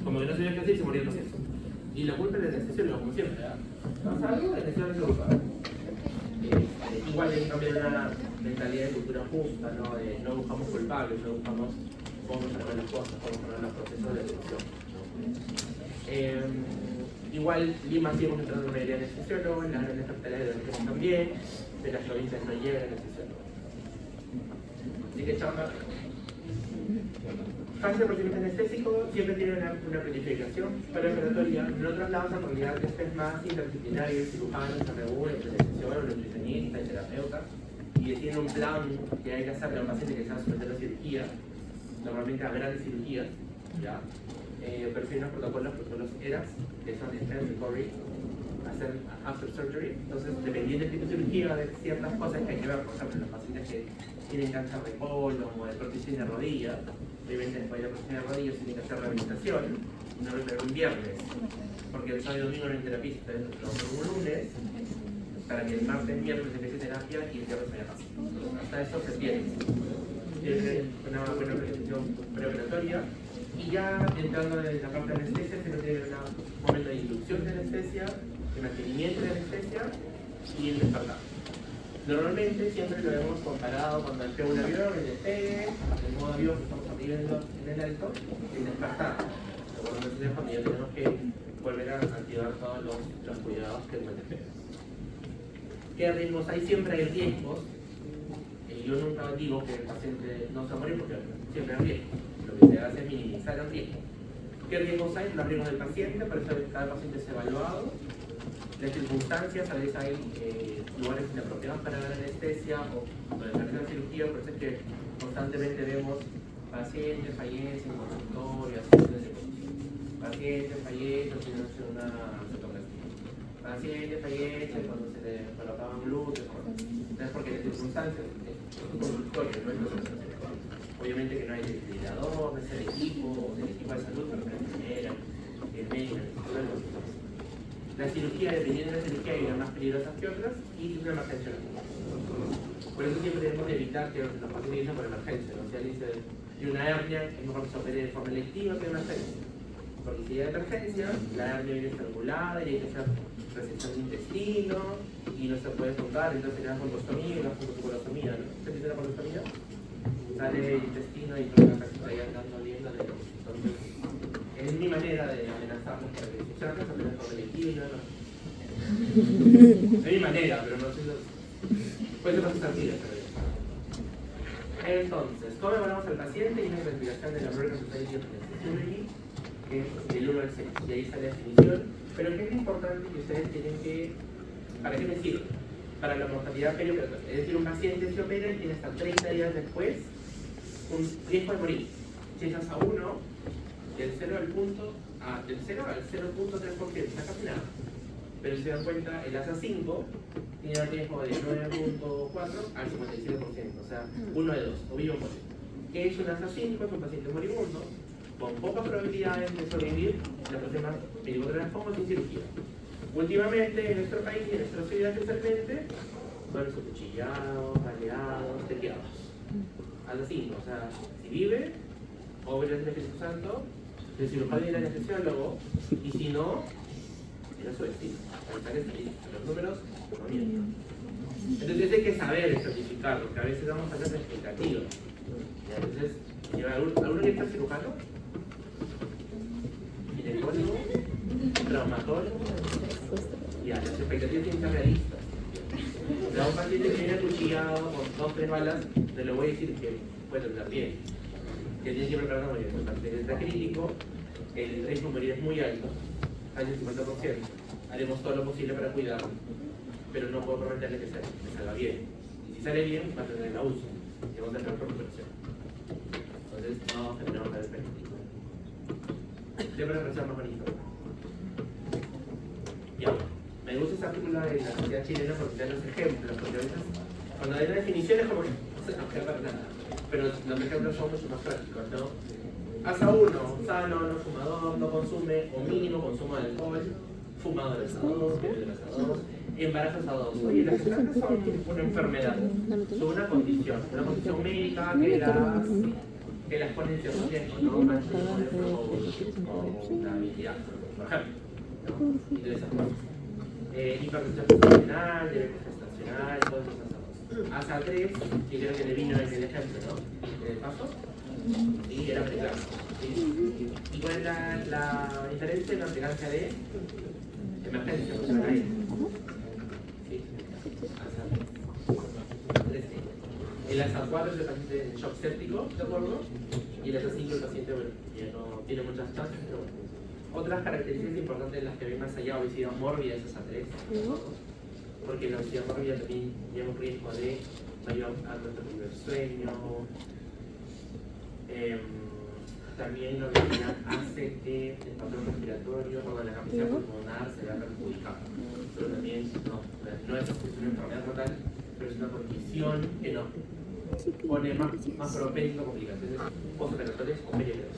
Como que no sabía qué hacer y se moría los sesos. Y la culpa es del anestesiólogo, como siempre, ¿verdad? Pasa algo, el anestesiólogo se ocupa. Igual hay que cambiar una mentalidad de cultura justa, ¿no? No buscamos culpables, no buscamos cómo mejorar las cosas, cómo mejorar los procesos de atención. Igual Lima sí hemos entrado en una idea de anestesiólogo, en las grandes capitales de la también, de las provincias no llega el anestesiólogo. Así que chamba. Fase de procedimiento anestésico siempre tiene una planificación preoperatoria. En otros lados, en realidad, este es más interdisciplinario, el cirujano, se reúne, el anestesiólogo, el nutricionista, el terapeuta, y tiene un plan que hay que hacerle a un paciente que se va a someter a cirugía, normalmente a grandes cirugías, ¿ya? Pero sí hay unos protocolos ERAS, que son Extended Recovery, hacer after surgery. Entonces, dependiendo del tipo de cirugía, de ciertas cosas que hay que ver, por ejemplo, los pacientes que tienen cáncer de colon o de prótesis de rodilla, obviamente después de la prótesis de rodilla tienen que hacer rehabilitación, no lo espero un viernes, porque el sábado y domingo no hay terapista, entonces lo un lunes, para que el martes, miércoles empiece terapia y el viernes vaya a casa. Hasta eso se pierde. Tiene una buena planificación preoperatoria. Y ya entrando en la parte de anestesia, se tiene un momento de inducción de anestesia, de mantenimiento de anestesia y el despertar. Normalmente siempre lo hemos comparado cuando despega un avión, el despegue, el modo avión que estamos arriba en el alto, y el despertar. Entonces es cuando ya tenemos que volver a activar todos los cuidados que el despegue. ¿Qué riesgos hay? Siempre hay riesgos. Yo nunca digo que el paciente no se va a morir porque siempre hay riesgos. Lo que se hace es minimizar el riesgo. ¿Qué riesgos hay? Los riesgos del paciente, por eso cada paciente es evaluado. Las circunstancias, a veces hay lugares inapropiados para dar anestesia o para hacer la cirugía, por eso es que constantemente vemos pacientes fallecen en consultorio, pacientes fallecen haciéndose una cetografía, pacientes fallecen cuando se le colocaban glúteos, entonces porque las circunstancias es un consultorio, no es una. Obviamente que no hay desfibrilador, no es el equipo de salud, pero la enfermera, el médico, la cirugía, dependiendo de la cirugía, hay unas más peligrosas que otras y una emergencia. Por eso siempre debemos evitar que los pacientes lleguen por emergencia. ¿No? Si alguien tiene una hernia, es mejor que se opere de forma electiva que de emergencia. Porque si hay emergencia, la hernia viene estrangulada y hay que hacer resección de intestino y no se puede tocar, entonces le dan colpostomía y la colpostomía, ¿no? ¿Se entiende la colpostomía? Sale el intestino y toda la casita ahí andando oliendo de los. Entonces, es mi manera de amenazarlos para que se llamen, apenas con el equilibrio, ¿no? Es mi manera, pero no sé. Puede ser más sencilla, pero entonces, ¿cómo evaluamos al paciente? Y una investigación de la American Society of Anesthesiology, que es del 1 al 6, y ahí sale la definición. Pero ¿qué es importante que ustedes tienen que. ¿Para qué me sirve? Para la mortalidad perioperatoria. Es decir, un paciente se opera y tiene hasta 30 días después un riesgo de morir. Si es a 1, del 0 al 0.3%, está casi nada. Pero si se dan cuenta, el ASA 5 tiene un riesgo de 9.4 al 57%, o sea, 1 de 2, o vivo o muere. ¿Qué es un ASA 5? Es un paciente moribundo, con pocas probabilidades de sobrevivir la próxima peligrosa forma sin cirugía. Últimamente, en nuestro país y en nuestra ciudad especialmente, son los cuchillados, baleados, tequeados. ASA 5, o sea, si vive, obra del Espíritu Santo, el cirujano y el anestesiólogo, y si no, era su destino. Los números no mienten. Entonces hay que saber certificar, porque a veces vamos a hacer expectativas. Entonces, ¿alguno que está cirujano? ¿Ginecólogo? ¿Traumatólogo? Ya, las expectativas tienen que ser realistas. A un paciente que viene acuchillado con 2-3 balas, te lo voy a decir que puede andar bien. Que tiene que preparar muy bien. El paciente está crítico, el riesgo de morir es muy alto, hay un 50%. Haremos todo lo posible para cuidarlo, pero no puedo prometerle que salga bien. Y si sale bien, va a tener el abuso y vamos a tener recuperación. Entonces, no generamos la expectativa. Siempre la presión más bonito. Ya, me gusta ese artículo de la sociedad chilena porque da los ejemplos, porque a veces cuando hay una definición es como que no se nos queda para nada, pero los ejemplos son mucho más prácticos, ¿no? ASA 1, sano, no fumador, no consume o mínimo consumo de alcohol, fumador ASA 2, bebedor ASA 2, embarazo ASA 2. Oye, las gestantes son una enfermedad, son una condición médica que las pone en cierto riesgo, ¿no? una habilidad, por ejemplo. ¿No? Y de esas cosas. Hipertensión gestacional, diabetes gestacional, todos esos asuntos. ASA 3, que creo que le vino en el ejemplo, ¿no? En el paso. Y era pregrado. ¿Sí? ¿Y cuál es la diferencia en la aplicancia de emergencia? ¿No se va a caer? Sí. ASA 3. El ASA 4 es el paciente en shock séptico, ¿de acuerdo? Y el ASA 5 el paciente, bueno, ya no tiene muchas chances, pero bueno. Otras características importantes de las que ven más allá, obesidad mórbida es ASA 3, porque la obesidad mórbida también lleva un riesgo de mayor aumento del sueño. También la obesidad hace que el patrón respiratorio o la capacidad pulmonar se vea perjudicada. Pero también no es una enfermedad total, pero es una condición que nos pone más propenso a complicaciones postoperatorias o periódicas.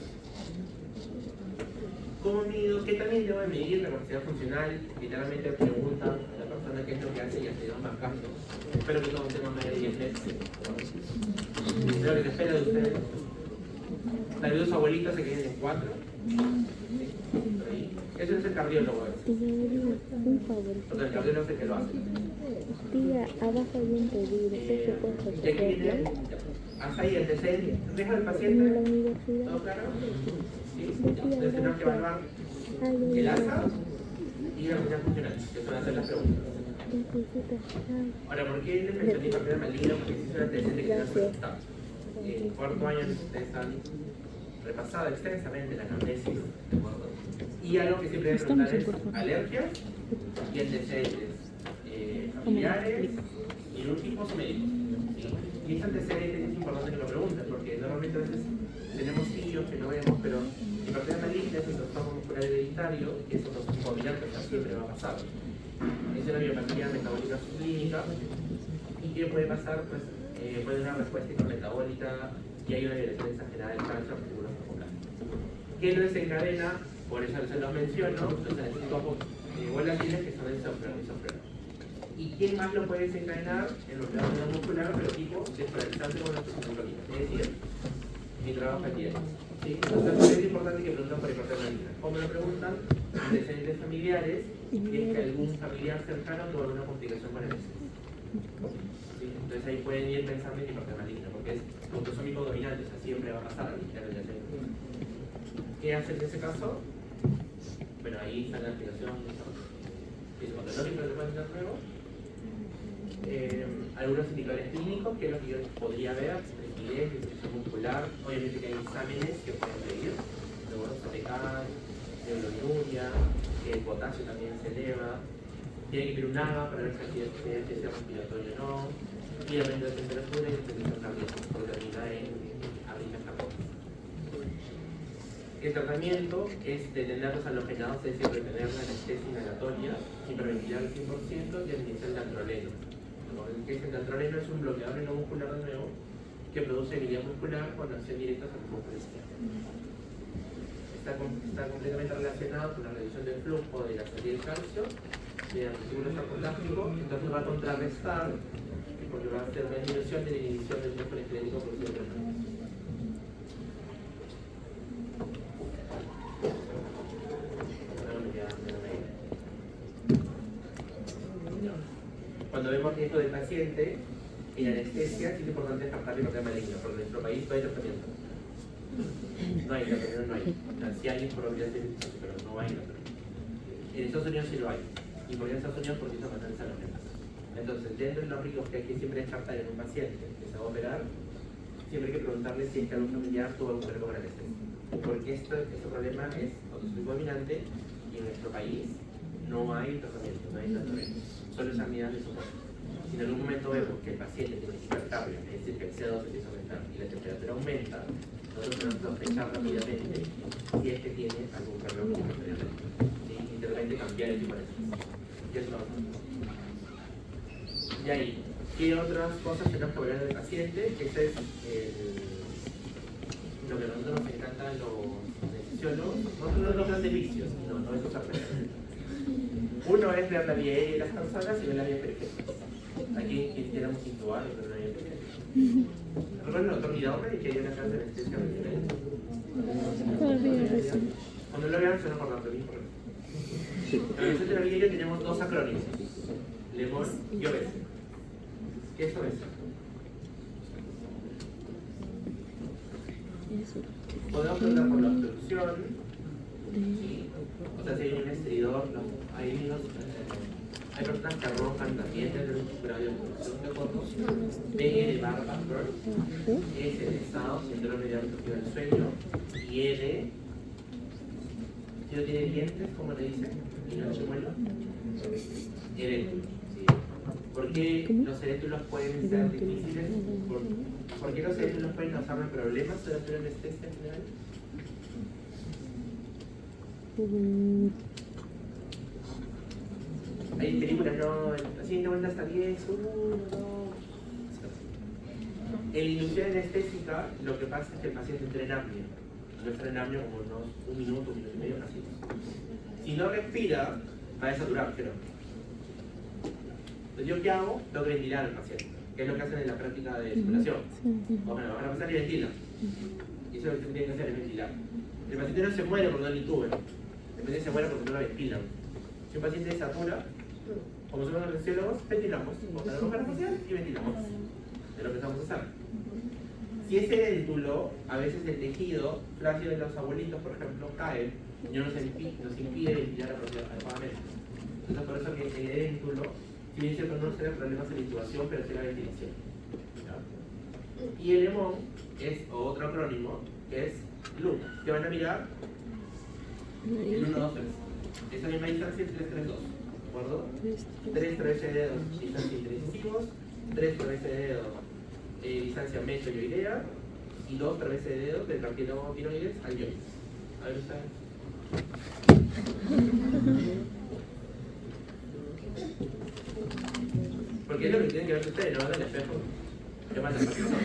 ¿Cómo mido? ¿Qué también debo de medir la capacidad funcional? Literalmente preguntan a la persona qué es lo que hace y así van marcando. Espero que todos tengan más de 10 meses. Es lo que se espera de ustedes. Tal vez sus abuelitos se queden en 4. ¿Sí? Ese es el cardiólogo. Porque el cardiólogo es el que lo hace. Tía, abajo hay un pedido. ¿Y aquí viene? Hasta ahí el deseo. Deja al paciente. ¿Todo claro? ¿Sí? Entonces tenemos que evaluar el ASA y la función funcional, que son hacer las preguntas. Ahora, ¿por qué les mencioné enfermedad maligna? Porque si es un antecedente que no fue testado. En cuarto año ustedes han repasado extensamente la anamnesis, ¿de acuerdo? Y algo que siempre deben preguntar es alergias y antecedentes familiares, quirúrgicos o médicos. ¿Sí? Y ese antecedente es importante que lo pregunten, porque normalmente a veces tenemos hijos que no vemos, pero enfermedad maligna es un trastorno muscular hereditario, que es un trastorno familiar que siempre va a pasar. Es una biopatía metabólica subclínica. ¿Y qué puede pasar? Pues puede haber una respuesta hipermetabólica y hay una violación exagerada del cáncer articular muscular. ¿Qué lo desencadena? Por eso se los menciono, los anestésicos volátiles que son el software. ¿Y quién más lo puede desencadenar? El bloqueador muscular, pero tipo desparalizante con la toxicología. Es decir, mi trabajo aquí es. ¿Sí? Entonces es importante que pregunten por hipertensión maligna. ¿Cómo lo preguntan? Antecedentes familiares, y es que algún familiar cercano tuvo alguna complicación con el estrés. ¿Sí? Entonces ahí pueden ir pensando en hipertensión maligna, porque es autosómico dominante, o sea, siempre va a pasar. ¿Qué hacen en ese caso? Bueno, ahí está la explicación. Fisiopatológico que pueden tener luego. Algunos indicadores clínicos, que es lo que yo podría ver, rigidez, distribución muscular, obviamente que hay exámenes que pueden medir, luego CTK, neuroluria, el potasio también se eleva, tiene que ir un AGA para ver si hay accidente respiratorio o no, y el aumento de temperatura y extensión cardíaca, porque termina en arritmias cardíacas. El tratamiento es detener los halogenados, es decir, retener la anestesia inhalatoria, hiperventilar al 100% y administrar el dantroleno. ¿Qué es el dantroleno? Es un bloqueador muscular de nuevo que produce debilidad muscular con acción directa sobre el músculo izquierdo. Está completamente relacionado con la reducción del flujo de la salida del calcio mediante el túbulo sarcoplástico, entonces va a contrarrestar porque va a hacer una disminución de la inhibición del músculo esquelético producido por el músculo. Cuando vemos riesgo del paciente en anestesia, es importante descartar la hipertensión maligna, porque en nuestro país no hay tratamiento. No hay tratamiento, no hay. O sea, sí hay probabilidad de beneficio, pero no hay tratamiento. En Estados Unidos sí lo hay. Y por Estados Unidos porque hizo matanza a los demás. Entonces, dentro de los riesgos que hay que siempre descartar en un paciente que se va a operar, siempre hay que preguntarle si es que algún familiar tuvo algún problema con anestesia. Porque este problema es autosómico dominante y en nuestro país no hay tratamiento, no hay tratamiento. Solo esa medida de soporte. Si en algún momento vemos que el paciente tiene hipercapnia, es decir, que el CO2 empieza a aumentar y la temperatura aumenta, nosotros tenemos que sospechar rápidamente si es que tiene algún problema con el periodo. ¿Sí? Y de repente cambiar el tipo de anestesia. ¿Qué es lo otro? Y ahí, ¿qué otras cosas tenemos que hablar del paciente? Ese es lo que a nosotros nos encanta los anestesiólogos. Nosotros no nos de vicios, no esos aprecios. Uno es ver la vía aérea y las personas y ver la vía periférica. Aquí quisiéramos intubar pero la vía periférica. ¿Recuerdan el doctor Vidal que hay una clase de anestesia regional? Cuando lo vean se van a acordar de mí. En la Organización Terapia tenemos dos acrónimos, LEMON y OBES. ¿Qué es OBES? Podemos tratar por la obstrucción, ¿sí? O sea, si hay un estridor, hay personas que arrojan también desde un grado de obstrucción de cuerpos. B de Barba, S de estado, síndrome de atrofia del sueño, y E si no tiene dientes, ¿cómo le dicen? ¿Y no chimuelo? Eréctulo, ¿sí? ¿Por qué los eréctulos pueden ser difíciles? ¿Por qué los eréctulos pueden causarme problemas durante la anestesia en general? Hay películas, no, así de vuelta hasta 10, 1, 2. En la inducción anestésica, lo que pasa es que el paciente entra en apnea. No entra en apnea como unos 1 minuto, 1 minuto y medio, casi. Si no respira, va a desaturar, pero. Entonces, ¿yo qué hago? Tengo que ventilar al paciente, que es lo que hacen en la práctica de simulación. Bueno, van a pasar y ventilan. Y eso es lo que tienen que hacer, es ventilar. El paciente no se muere porque no lo intuben. El paciente se muere porque no lo ventilan. Si un paciente desatura, como somos anestesiólogos, ventilamos. Ponemos la boca facial y ventilamos. Es lo que estamos haciendo. Si ese éntulo, a veces el tejido flácido de los abuelitos, por ejemplo, cae, y no nos impide ventilar adecuadamente. Entonces, por eso que el éntulo, si bien cierto, no será problemas en la intubación, pero será ventilación. ¿Ya? Y el LEMON es otro acrónimo, que es LUM, que van a mirar el 1, 2, 3. Esa misma distancia es 3, 3, 2. ¿De acuerdo? 3 travesas de dedos, distancia indecisivos, 3 travesas de dedos, distancia meso-yoidea, y 2 travesas de dedos del cartílago tiroides al yoides. A ver ustedes. Porque es lo que tienen que ver ustedes, no van al espejo. ¿Qué más les pasa?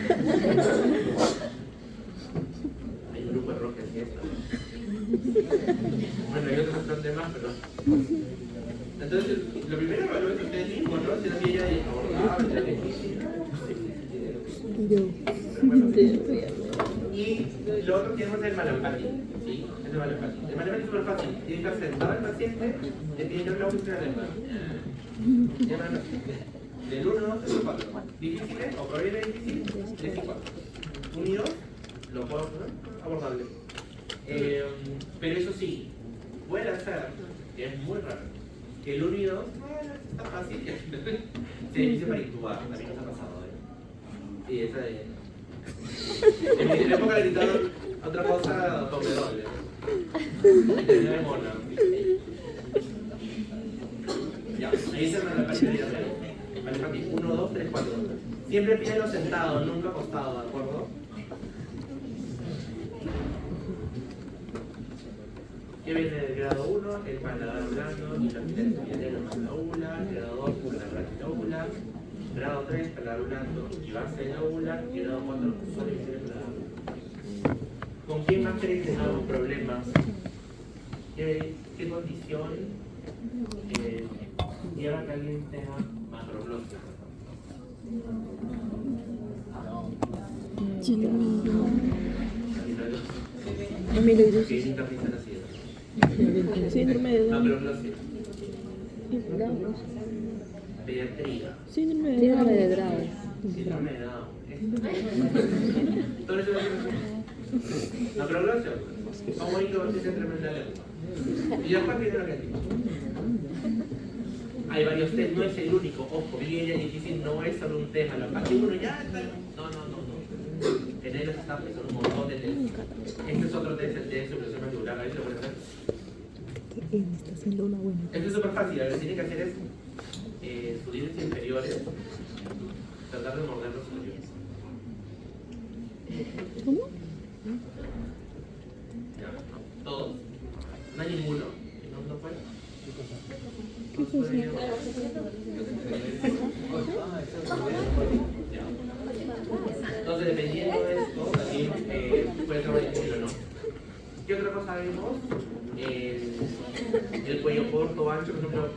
Hay un grupo de rock que es esto. Bueno, hay otros bastante más, pero. Entonces, lo primero que lo que ustedes mismos, ¿no? Si la silla es abordable, es difícil. Y lo otro que tenemos es el malampati, ¿sí? Es el malampati. El malampati es súper fácil. Tiene que estar sentado el paciente, le tiene que dar la última lengua. Del 1, 2, 3, 4. ¿Difíciles o probablemente difícil? 3 y 4. Unidos, lo puedo abordable. Pero eso sí, puede ser, que es muy raro, que el 1 y 2, está fácil. Se dice para intubar, también nos ha pasado. Sí, esa de. En mi época le gritaron otra cosa con doble. Y terminó de mona. Ya, ahí se me la parte de Vale, 1, 2, 3, 4. Siempre pídelo sentado, nunca acostado, ¿de acuerdo? ¿Qué viene del grado 1? El paladar blando y la piel mandibular. Grado 2, paladar mandibular. Grado 3, paladar blando y base lóbular. Y grado 4, suele ser el paladar. ¿Con quién más creen que tenemos problemas? ¿Qué condición lleva que alguien tenga macroglosia? Amiloidosis. ¿Qué interpreta la ciudad? Síndrome de Down. Macroglosia. Pediatría. Síndrome de Down. Síndrome de Down. Todo eso es macroglosia. ¿Cómo hay que se tremenda lengua? Y después viene lo que digo. Hay varios test, no es el único. Ojo, bien difícil, no es solo un test a la parte uno ya está. No. En él está son un montón de test. Este es otro test, el test de supleción mandibular. A ver si lo pueden hacer. Está haciendo una buena. Esto es súper fácil. Lo que tienen que hacer es sus dientes inferiores, tratar de morder los superiores. ¿Cómo? Ya, todos. No hay ninguno. No puede. ¿Qué cosa? Entonces, dependiendo de esto, también puede ser más difícil o no. ¿Qué otra cosa vemos? El cuello corto, ancho, por ejemplo,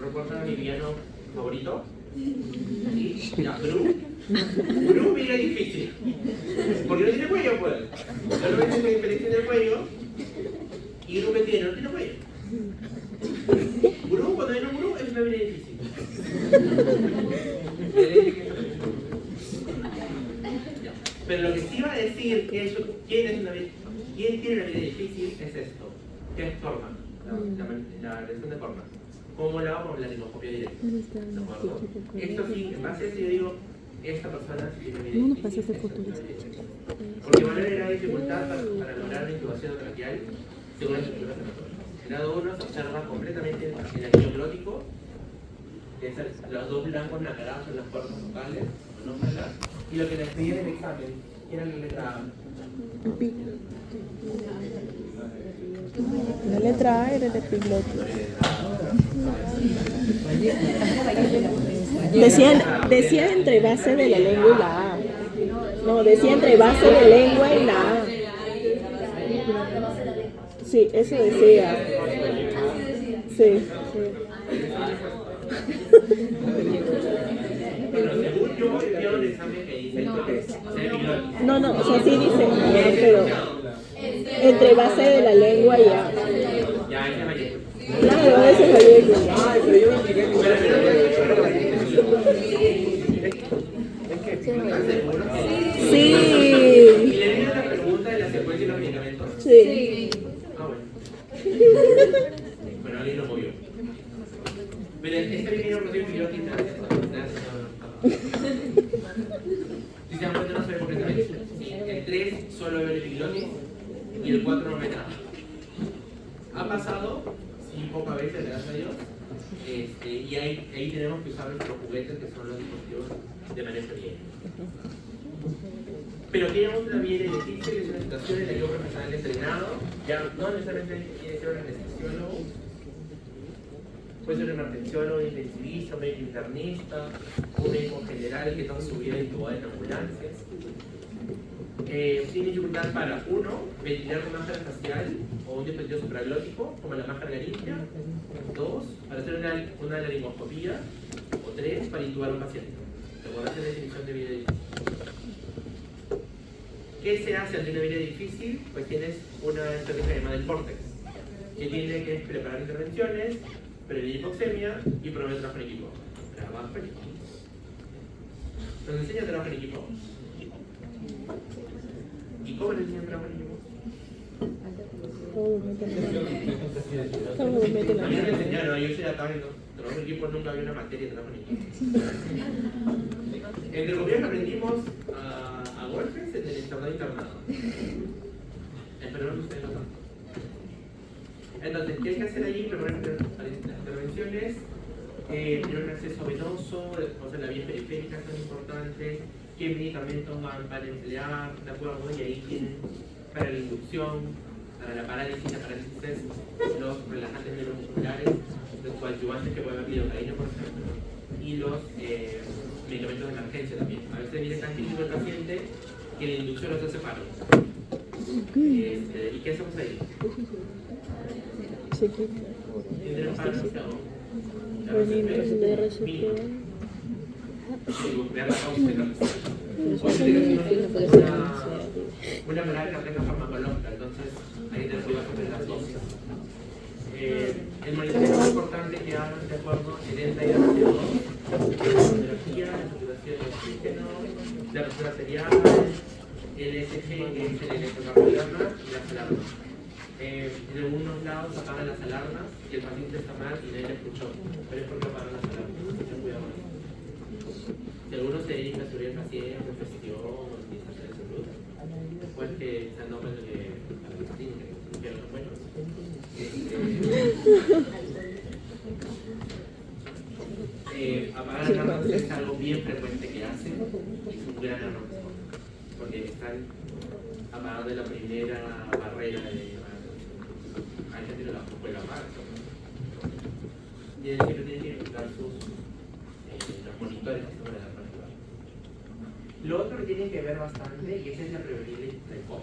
¿recuerdan a mi villano favorito? Sí, ya, Gru mira difícil. Porque no tiene cuello, pues. Solo ves la diferencia del cuello Y Guru, ¿qué tiene? No tiene cuello. Guru, cuando viene un Guru, es una vida difícil. Pero lo que sí va a decir que quién tiene una vida difícil es esto, que es Korma, la reacción de Korma. ¿Cómo la hago? Con la limoscopia directa. ¿De acuerdo? Esto sí, en base a eso yo digo, esta persona sí tiene vida No nos difícil. pasaste fotos. Porque va a haber grado de dificultad para lograr la intubación traqueal según la estructura anatómica. El grado 1 se observa completamente en el anillo glótico, que es los dos blancos nacarados en las cuerdas vocales, no malas, y lo que les pedí en el examen, que era la letra A. La letra A era el epiglotis. Decía entre base de la lengua y la A. No, decía entre base de lengua y la A. Sí, eso decía. Sí. Bueno, según yo, veo el examen que dice No, o sea, sí dice, pero entre base de la lengua y A. ya, ese fallé. Claro, eso fallé. Sí. ¿Y le viene la pregunta de la secuencia y los medicamentos? Sí. Ah, bueno. Bueno, alguien lo movió. Pero este pequeño proceso pilótica. Si se dan cuenta, no se ve completamente. El 3 solo ve el epiglotis y el 4 no ve nada. Ha pasado, sí, pocas veces, gracias a Dios. Y ahí tenemos que usar nuestros juguetes, que son los dispositivos de manejo bien. Pero tenemos una bien difícil, que es una situación en la que yo profesional entrenado, ya no necesariamente tiene que ser un anestesiólogo, puede ser un hipertensiólogo, un intensivista, un médico internista, un médico general que toda su vida intubado en ambulancias. Tiene dificultad para, uno, ventilar con máscara facial o un dispositivo supraglótico, como la máscara laringia. 2, para hacer una laringoscopía. O 3, para intubar a un paciente. Recordad la definición de vida difícil. ¿Qué se hace ante una vida difícil? Pues tienes una estrategia llamada el Vortex, que tiene que preparar intervenciones, prevenir hipoxemia y promover trabajo en equipo. Trabajo en equipo. Nos enseña trabajo en equipo. ¿Y cómo les enseñan trabajo en equipo? Todo mete la A mí no me mano. enseñaron, yo soy acá, no, trabajo en equipo, nunca había una materia de trabajo en equipo. Entre comillas aprendimos a golpes en el internado. Espero que ustedes lo saben. Entonces, ¿qué hay que hacer allí? Preparar las intervenciones, tener un acceso venoso, o sea, la vía periférica es tan importante, qué medicamentos van a emplear, ¿de acuerdo? Y ahí tienen para la inducción, para la parálisis es los relajantes neuromusculares, los coadyuvantes que pueden haber lidocaína, por ejemplo, y los medicamentos de emergencia también. A veces viene tan crítico el paciente que la inducción los hace paro. ¿Y qué hacemos ahí? Se quita. ¿Tienen el paro? Bonitos de RCP. Vean la causa de cáncer. Una malaria que tenga farmacológica, entonces hay que tener cuidado con las dosis. El monitoreo es importante que hagan de acuerdo el ENTA y la CO2, la fotografía, la saturación de oxígeno, la presión arterial, el ECG, que es el electrocardiograma, y las alarmas. En algunos lados apagan las alarmas y el paciente está mal y nadie le escuchó, pero es porque apagan las alarmas. Ten cuidado con eso. Si algunos se dedican a seguridad del paciente, gestión o administración de salud, después que se han dado cuenta que a los pacientes que los buenos. Apagar alarmas es algo bien frecuente que hacen y es un gran error, porque están apagando la primera barrera de hay gente que la puede apagar. Y siempre tienen que usar los monitores que están en la práctica. Lo otro que tiene que ver bastante, y esa es la prevenible precoz,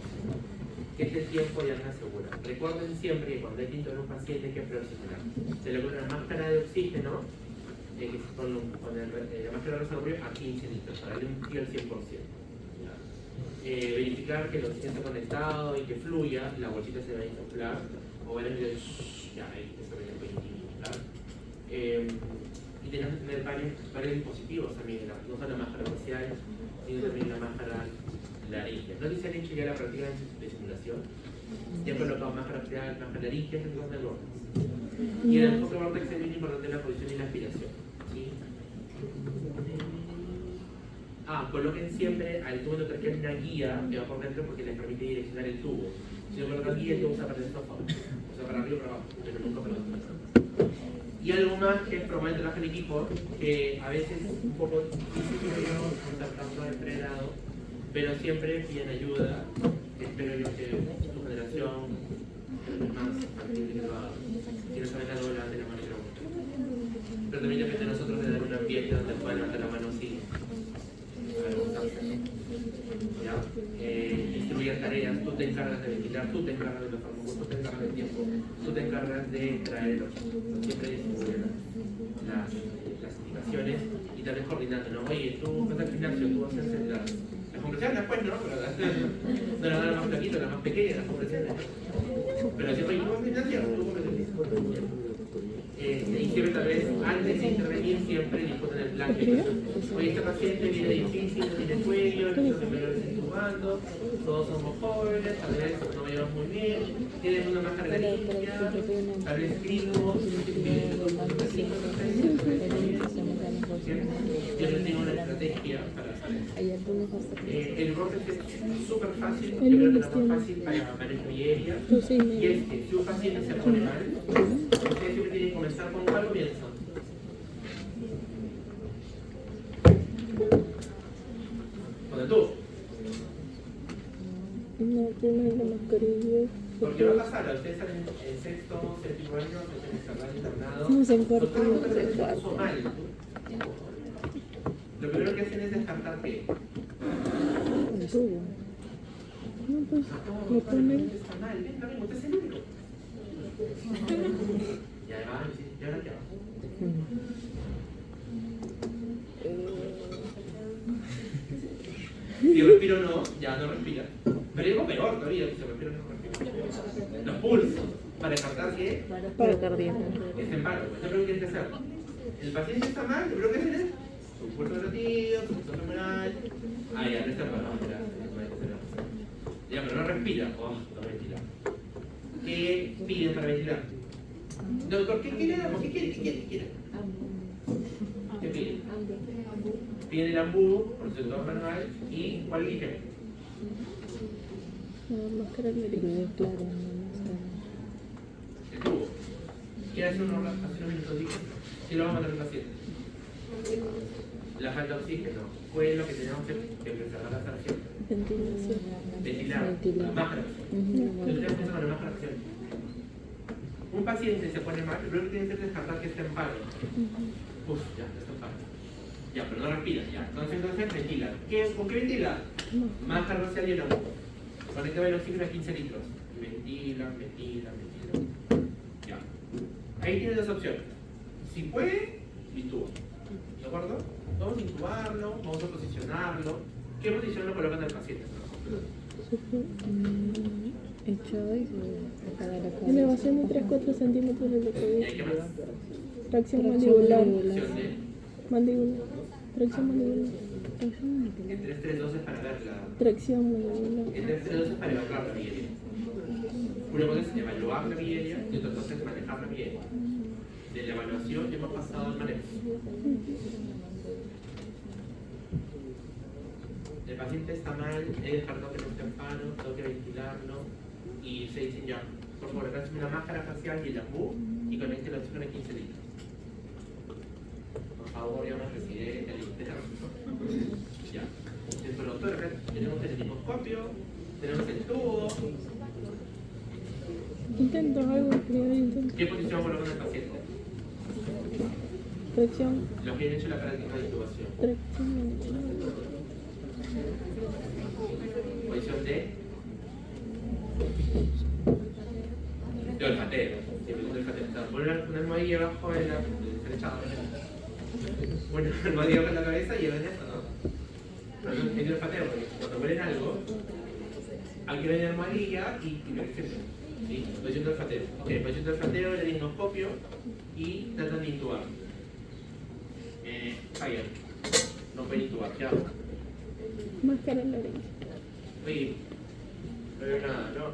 que es el tiempo de alta segura. Recuerden siempre que cuando hay que intubar a un paciente hay que preoxigenar. Se le pone una máscara de oxígeno, que es con la máscara de reservorio a 15 litros, para darle un tiro al 100%. Verificar que el oxígeno está conectado y que fluya, la bolsita se va a insuflar o varios videos, ya ahí, eso me lo claro. Y tenemos que tener varios dispositivos también, no solo la máscara facial, sino también la máscara laringe. No sé si han hecho ya la práctica de simulación, ya han colocado máscara facial, máscara laringe, en dos del vortex. Y en el enfoque vortex es bien importante la posición y la aspiración. ¿Sí? Coloquen siempre al tubo endotraqueal una guía que va por dentro porque les permite direccionar el tubo. Si no colocan guía, el tubo usa para el esófago, o sea, para arriba o para abajo, pero nunca para otro lado. Y algo más que es probablemente trabajar en equipo, que a veces es un poco difícil estar tanto de pregrado, pero siempre piden ayuda. Espero yo que tu generación es más factible que lo haga. Si no saben algo, levanten la mano y pregunten. Pero también depende de nosotros de dar un ambiente donde puedan levantar la mano sin ¿ya? Distribuir tareas, tú te encargas de ventilar, tú te encargas de los fármacos, tú te encargas del tiempo, tú te encargas de traerlos. Siempre distribuir las indicaciones y tal vez coordinando, ¿no? Oye, tú vas al gimnasio, tú vas a hacer las compresiones después, ¿no? Pero no la más flaquita, la más pequeña, las compresiones. Pero si, oye, tú vas al gimnasio, tú compresiones. Y siempre tal vez antes de intervenir siempre discutan el plan que oye, este paciente viene difícil, no tiene cuello, no se me lo intubando, todos somos jóvenes, tal vez no me llevamos muy bien, tienen una máscara limpia, tal vez gringos, siempre tengo una estrategia para saber. El vortex es súper fácil, yo creo que es lo más fácil para manejo y aérea, y es que si un paciente se pone mal, ustedes siempre tienen que comenzar con cuál comienzan. Con el tubo. No, primero la mascarilla. Porque va a pasar, ustedes están en sexto, séptimo año, están internado. Estamos en cuarto, Totalmente en cuarto. puso mal. Lo primero que hacen es descartar qué. El tubo. No, pues, lo ponen. Está mal, ven, no, usted es el único. Y además, y ahora qué hago. Si respiro no, ya no respira. Pero digo peor todavía, si respiro no respira. Los pulsos, para descartar que Paro cardíaco. está en paro. Yo creo que tiene que hacer. El paciente está mal, lo primero que hacen es su pulso relativo, su pulso femoral. Ya, no está en paro. Ya, pero no respira. No ventila. ¿Qué piden para ventilar? Doctor, ¿qué le damos? ¿Qué quiere? ¿Qué piden? Piden el ambú, por su sector manual, y ¿cuál eligen? La máscara laringe, claro, El tubo. ¿Quiere hacer unos minutos de oxígeno? ¿Qué lo va a matar el paciente? La falta de oxígeno. ¿Cuál es lo que tenemos que preservar hasta siempre? ventilación. Ventilar. La máscara. Entonces empezamos con la máscara. Un paciente se pone mal, lo primero que tiene que hacer es descartar que está en paro. Ya está en paro. Ya, pero no respira, ya. Entonces ventila. ¿Con qué ventila? Máscara facial y el ambú. Conecta el oxígeno a 15 litros. Y ventila. Ya. Ahí tienes dos opciones. Si puede, intuba. ¿De acuerdo? Vamos a intubarlo, vamos a posicionarlo. ¿Qué posición lo colocan al paciente? Echado y elevación de 3-4 centímetros del ¿Y tobillo. hay qué más? Tracción mandibular. Opción de Mandíbula. Tracción mandibular. el 3-3-2 es para ver la... Tracción mandibular. El 3-3-2 es para evaluar la villería. Una cosa es evaluar la villería y otra cosa es manejar la villería. De la evaluación ya hemos pasado al manejo. El paciente está mal, he descartado que no esté en paro, tengo que ventilarlo y se dicen ya, por favor, acá una máscara facial y el ambú y conecte el oxígeno a 15 litros. Por favor, ya una residente, al interno. Ya. Entonces, doctor, acá tenemos el endoscopio, tenemos el tubo. Intento algo, primero intento. ¿Qué posición colocan al paciente? Tracción. Los que han hecho la práctica de intubación. Tracción mandibular. Posición de olfateo. Siempre de olfateo. Poner una almohadilla abajo de la flechada. Bueno, una almohadilla abajo en la cabeza y ven eso, ¿no? Pero no es olfateo, porque cuando huelen algo, hay que ver la almohadilla y lo que ¿Sí? Posición de olfateo. Ok, posición de olfateo, laringoscopio y tratan de intubar. Fallan. No pueden intubar. ¿Qué hago? Máscara en la oreja. Oye, no veo nada, ¿no?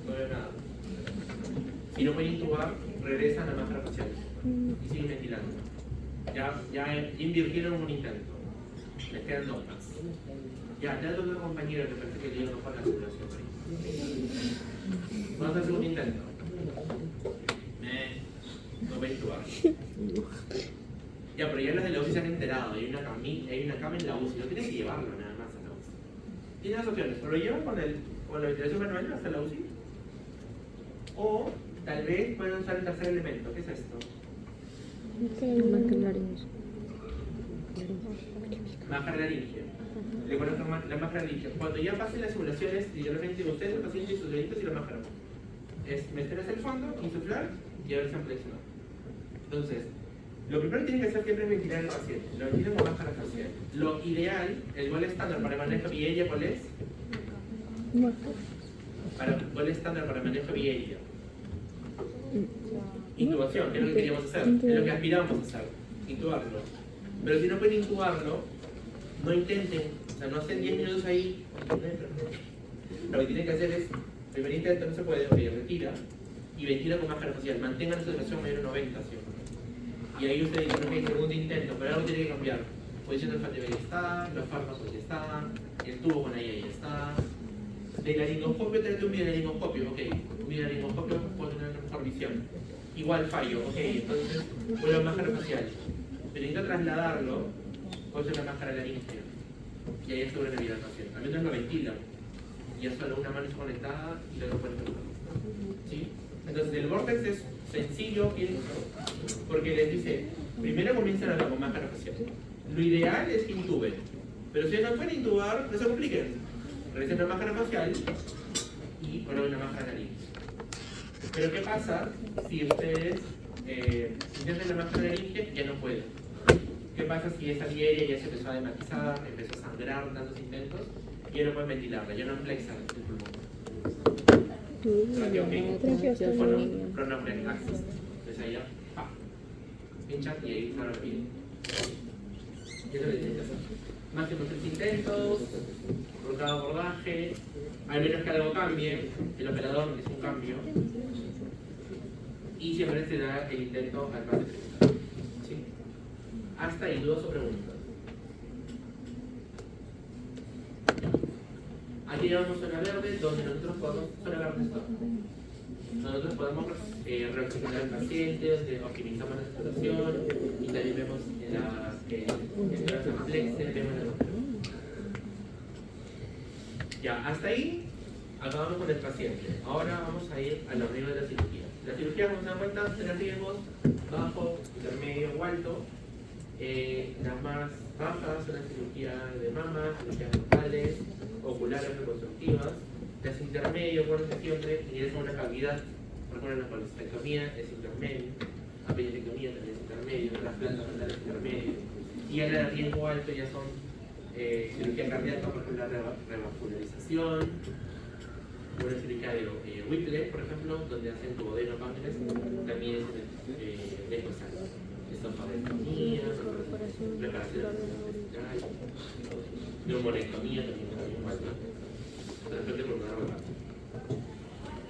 No veo nada. Si no pueden intubar, regresan a la máscara facial y siguen ventilando. Ya invirtieron un intento. Les quedan 2 más. Ya, te da otro compañero que parece que le dio mejor la simulación. Vamos a hacer un intento. No voy a intubar. Ya, pero ya las de la UCI se han enterado. Hay una cama en la UCI. No tienes que llevarlo nada más a la UCI. Tienes 2 opciones. O lo llevan con la ventilación manual hasta la UCI. O tal vez pueden usar el tercer elemento. ¿Qué es esto? Máscara laringe. Le colocan la máscara laringe. Cuando ya pasen las simulaciones, literalmente ustedes, el paciente y sus deditos y la máscara. Es meter hacia el fondo, insuflar y a ver si han flexionado. Entonces, lo primero que tienen que hacer siempre es ventilar al paciente. Lo ventilan con máscara facial. Lo ideal, el gol estándar para el manejo Viella, ¿cuál es? Gol estándar para el manejo Viella. Intubación, que es lo que queríamos hacer, es lo que aspiramos a hacer, intubarlo. Pero si no pueden intubarlo, no intenten, o sea, no hacen 10 minutos ahí. Lo que tienen que hacer es, primer intento no se puede, retira y ventila con máscara facial. Mantengan la saturación mayor de 90 siempre. Y ahí ustedes dicen, ok, segundo intento, pero algo tiene que cambiar. Posición del olfateo ya está, los fármacos ya están, el tubo con ahí ya está. De laringoscopio, tráete un videolaringoscopio, ok. Un videolaringoscopio puede tener mejor visión. Igual fallo, ok, entonces vuelvo a máscara facial. Pero necesito trasladarlo, puedo hacer la máscara laringe. Y ahí aseguro la vida del paciente. Al menos lo ventilan. Y ya solo una mano es conectada y la otra puede tocar. ¿Sí? Entonces el vortex es sencillo, pienso, porque les dice, primero comienzan a hablar con máscara facial. Lo ideal es que intuben. Pero si no pueden intubar, no se compliquen. Realicen la máscara facial y ponen una máscara laringe. Pero ¿qué pasa si ustedes intentan la máscara laringe y ya no pueden? ¿Qué pasa si esa diaria ya se empezó a dematizar, empezó a sangrar tantos intentos y ya no pueden ventilarla, ya no flexan el pulmón? Traqueotomía. Pronopneumonia axis. Entonces ahí ya, pinchan y ahí se repite. Y eso es lo que tienen que hacer. Máximo 3 intentos, por cada abordaje, al menos que algo cambie, el operador es un cambio, y siempre se da el intento al más de 30. ¿Sí? Hasta ahí, dudas o preguntas. Aquí llevamos zona verde, donde nosotros podemos, zona verde está. Nosotros podemos reaccionar al paciente, optimizamos la saturación y también vemos en las amplexes, vemos la doctora. Ya, hasta ahí acabamos con el paciente. Ahora vamos a ir a los riesgos de la cirugía. La cirugía, como se dan cuenta, tiene riesgos bajo, intermedio o alto. Las más bajas son la cirugía de mama, cirugías bucales, oculares reconstructivas. Las intermedias, bueno, siempre ingresan una cavidad, por ejemplo, la colestectomía es intermedio, apendicectomía también es intermedio, trasplante renal es intermedio. Y a la de riesgo alto ya son cirugía cardíaca, por ejemplo, la revascularización, una cirugía de Whipple, por ejemplo, donde hacen duodeno páncreas, también es riesgo alto. Estofarectomía, preparación intestinal, neumonectomía también es riesgo alto.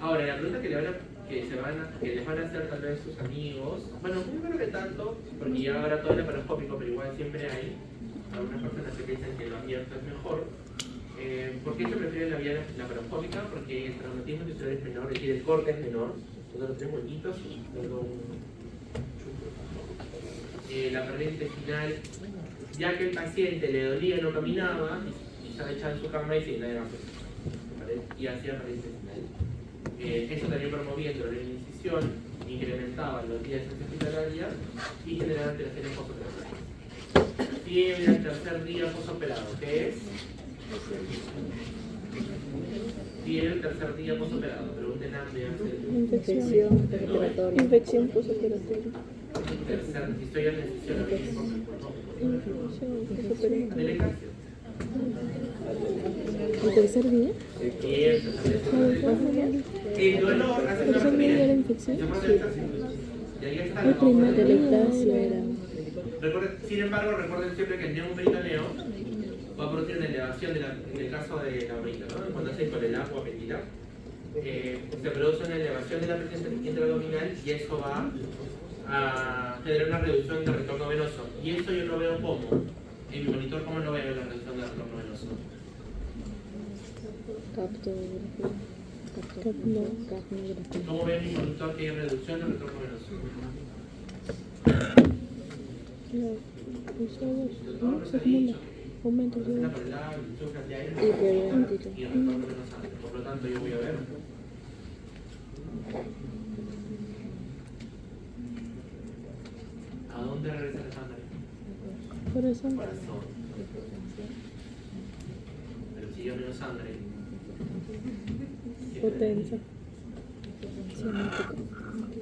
Ahora, la pregunta que les van a hacer tal vez sus amigos, bueno, yo creo que tanto, porque ya ahora todo es laparoscópico, pero igual siempre hay algunas personas que piensan que lo abierto es mejor. ¿Por qué se prefiere la vía laparoscópica? Porque el traumatismo tisular es menor, es decir, el corte es menor, nosotros tenemos huequitos y luego la pared intestinal, ya que el paciente le dolía, no caminaba, y estaba echado en su cama y sin nadie más. Y hacía pared intestinal. Eso también promovía el dolor en incisión, incrementaba los días de estancia hospitalaria y generaba alteraciones postoperatorias. Fiebre al tercer día postoperado, ¿qué es? Fiebre al tercer día postoperado, pregunten a infección postoperatoria. Infección postoperatoria. Si estoy en la incisión, Infección postoperatoria. delegación. ¿El tercer día? Y eso también. El dolor hace ¿El tercer día era infección? Y ahí está El la primer día era... Sin embargo, recuerden siempre que el neumoperitoneo va a producir una elevación en el caso de la orina, ¿no? Cuando hace con el agua bendita, se produce una elevación de la presión intraabdominal y eso va a generar una reducción del retorno venoso. Y eso yo lo veo como, en mi monitor, ¿cómo lo veo la reducción del retorno venoso? ¿Cómo veo en mi monitor que hay reducción del retorno venoso? Aumento por el lado, de aire y el retorno venoso. Por lo tanto, yo voy a ver. ¿A dónde regresa la sangre? Corazón. Corazón. Pero si yo menos sangre. Potencia.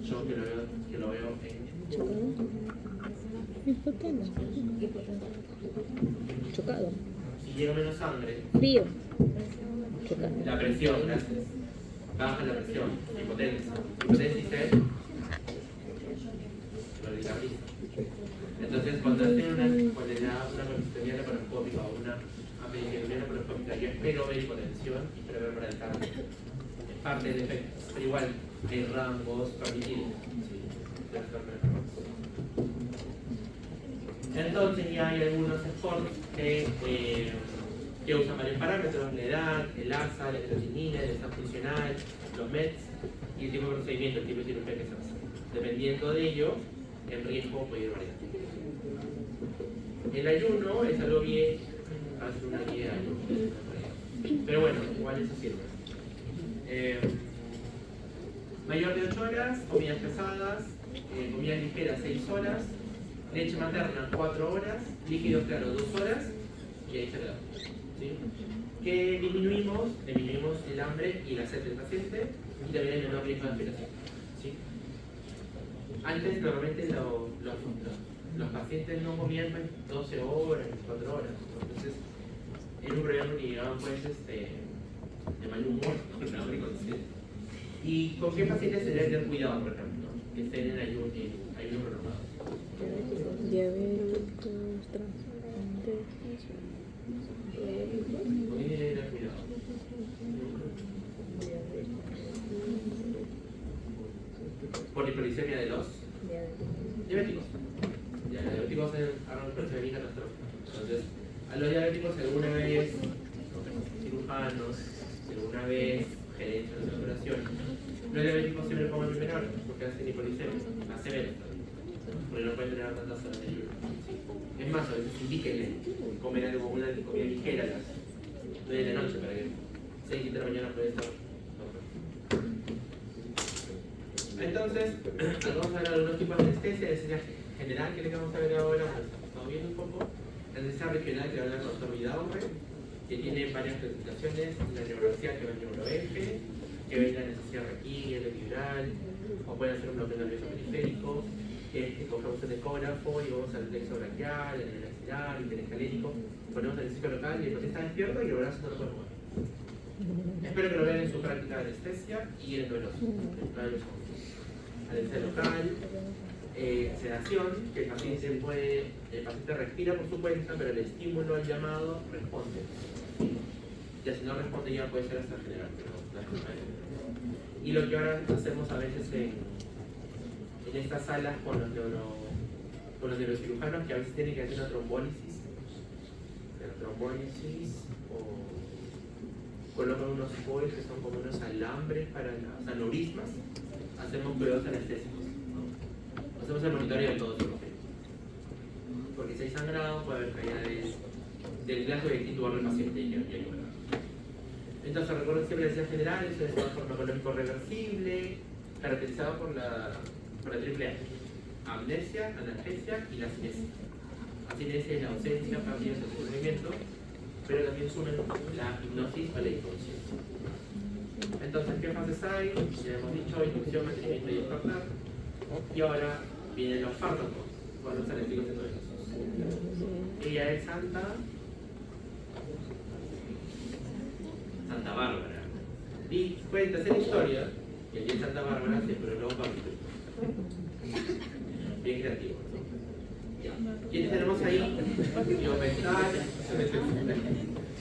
Yo que lo veo en Chocado. Impotencia. Chocado. si llega menos sangre, Frío. Chocado. la presión, gracias. Baja la presión, hipotencia. Hipotencia y sed. Entonces, cuando hacen una colostomía laparoscópica o una apendicectomía laparoscópica, yo espero ver hipotensión y espero ver bradycardia. Es parte del efecto, pero igual hay rangos permitidos. Entonces ya hay algunos scores que usan varios parámetros: la edad, el ASA, la creatinina, el estado funcional, los METs y el tipo de procedimiento, el tipo de cirugía que se hace. Dependiendo de ello, el riesgo puede ir variando. El ayuno es algo bien, hace una guía de ayuno. Pero bueno, igual eso sirve. Mayor de 8 horas, comidas pesadas, comidas ligeras 6 horas, leche materna 4 horas, líquidos claros 2 horas y ahí se queda. ¿Sí? Que disminuimos el hambre y la sed del paciente y también el menor riesgo de aspiración. ¿Sí? Antes normalmente los pacientes no comían 12 horas, 4 horas, entonces era un problema que llegaban pues de mal humor, con hambre y con sed. ¿Y con qué pacientes se debe tener cuidado, por ejemplo, que estén en ayuno prolongado? Diabéticos, transplantes. ¿Con quién debe tener cuidado? Por hiperglicemia de los diabéticos. Ya, los diabéticos harán hiperglicemia catastrófica. Entonces, a los diabéticos alguna vez, cirujanos, alguna vez gerencia de saturación, los diabéticos siempre pongan el primer orden porque hacen hiperglicemia, más severa, porque no pueden tener tantas horas de ayuno. Es más, a veces indíquenle comer algo, una comida ligera a las 9 de la noche para que 6 de la mañana puede estar. Entonces, vamos a ver algunos tipos de anestesia, anestesia general que le vamos a ver ahora, estamos viendo un poco, la anestesia regional que va a hablar con Tommy Daure, que tiene varias clasificaciones, la neurobracial que va en neuro-F, que ve la anestesia raquídea, epidural, o puede hacer un bloqueo nervioso periférico, que cogemos un ecógrafo y vamos al plexo braquial, el axilar, el interescalénico, ponemos el anestesio local y el paciente está despierto y el brazo no lo puede mover. Espero que lo vean en su práctica de anestesia y en el duelo. Anestesia local, sedación, que el paciente respira por su cuenta, pero el estímulo al llamado responde. Ya si no responde ya puede ser hasta general, pero no es culpa de él. Y lo que ahora hacemos a veces en estas salas con los neurocirujanos, que a veces tienen que hacer una trombólisis, o colocan unos foils que son como unos alambres para las aneurismas, hacemos cuidados anestésicos, ¿no? Hacemos el monitoreo de todo eso, porque si hay sangrado puede haber caída del glaso y intubar al paciente y ayudar. Entonces recuerden siempre la anestesia general, es un estado farmacológico reversible, caracterizado por la triple A: amnesia, analgesia y la cinesia. Asinesia es la ausencia, pérdida del movimiento, pero también sumen la hipnosis o la inconsciencia. Entonces, ¿qué fases hay? Ya hemos dicho: inducción, mantenimiento y despertar. Y ahora vienen los fármacos, con los anestésicos endovenosos. Ella es santa, Santa Bárbara. Y cuenta esa historia, y allí en Santa Bárbara se fueron los vampiros. Bien creativo, ¿no? Ya. ¿Quiénes tenemos ahí? Diometal,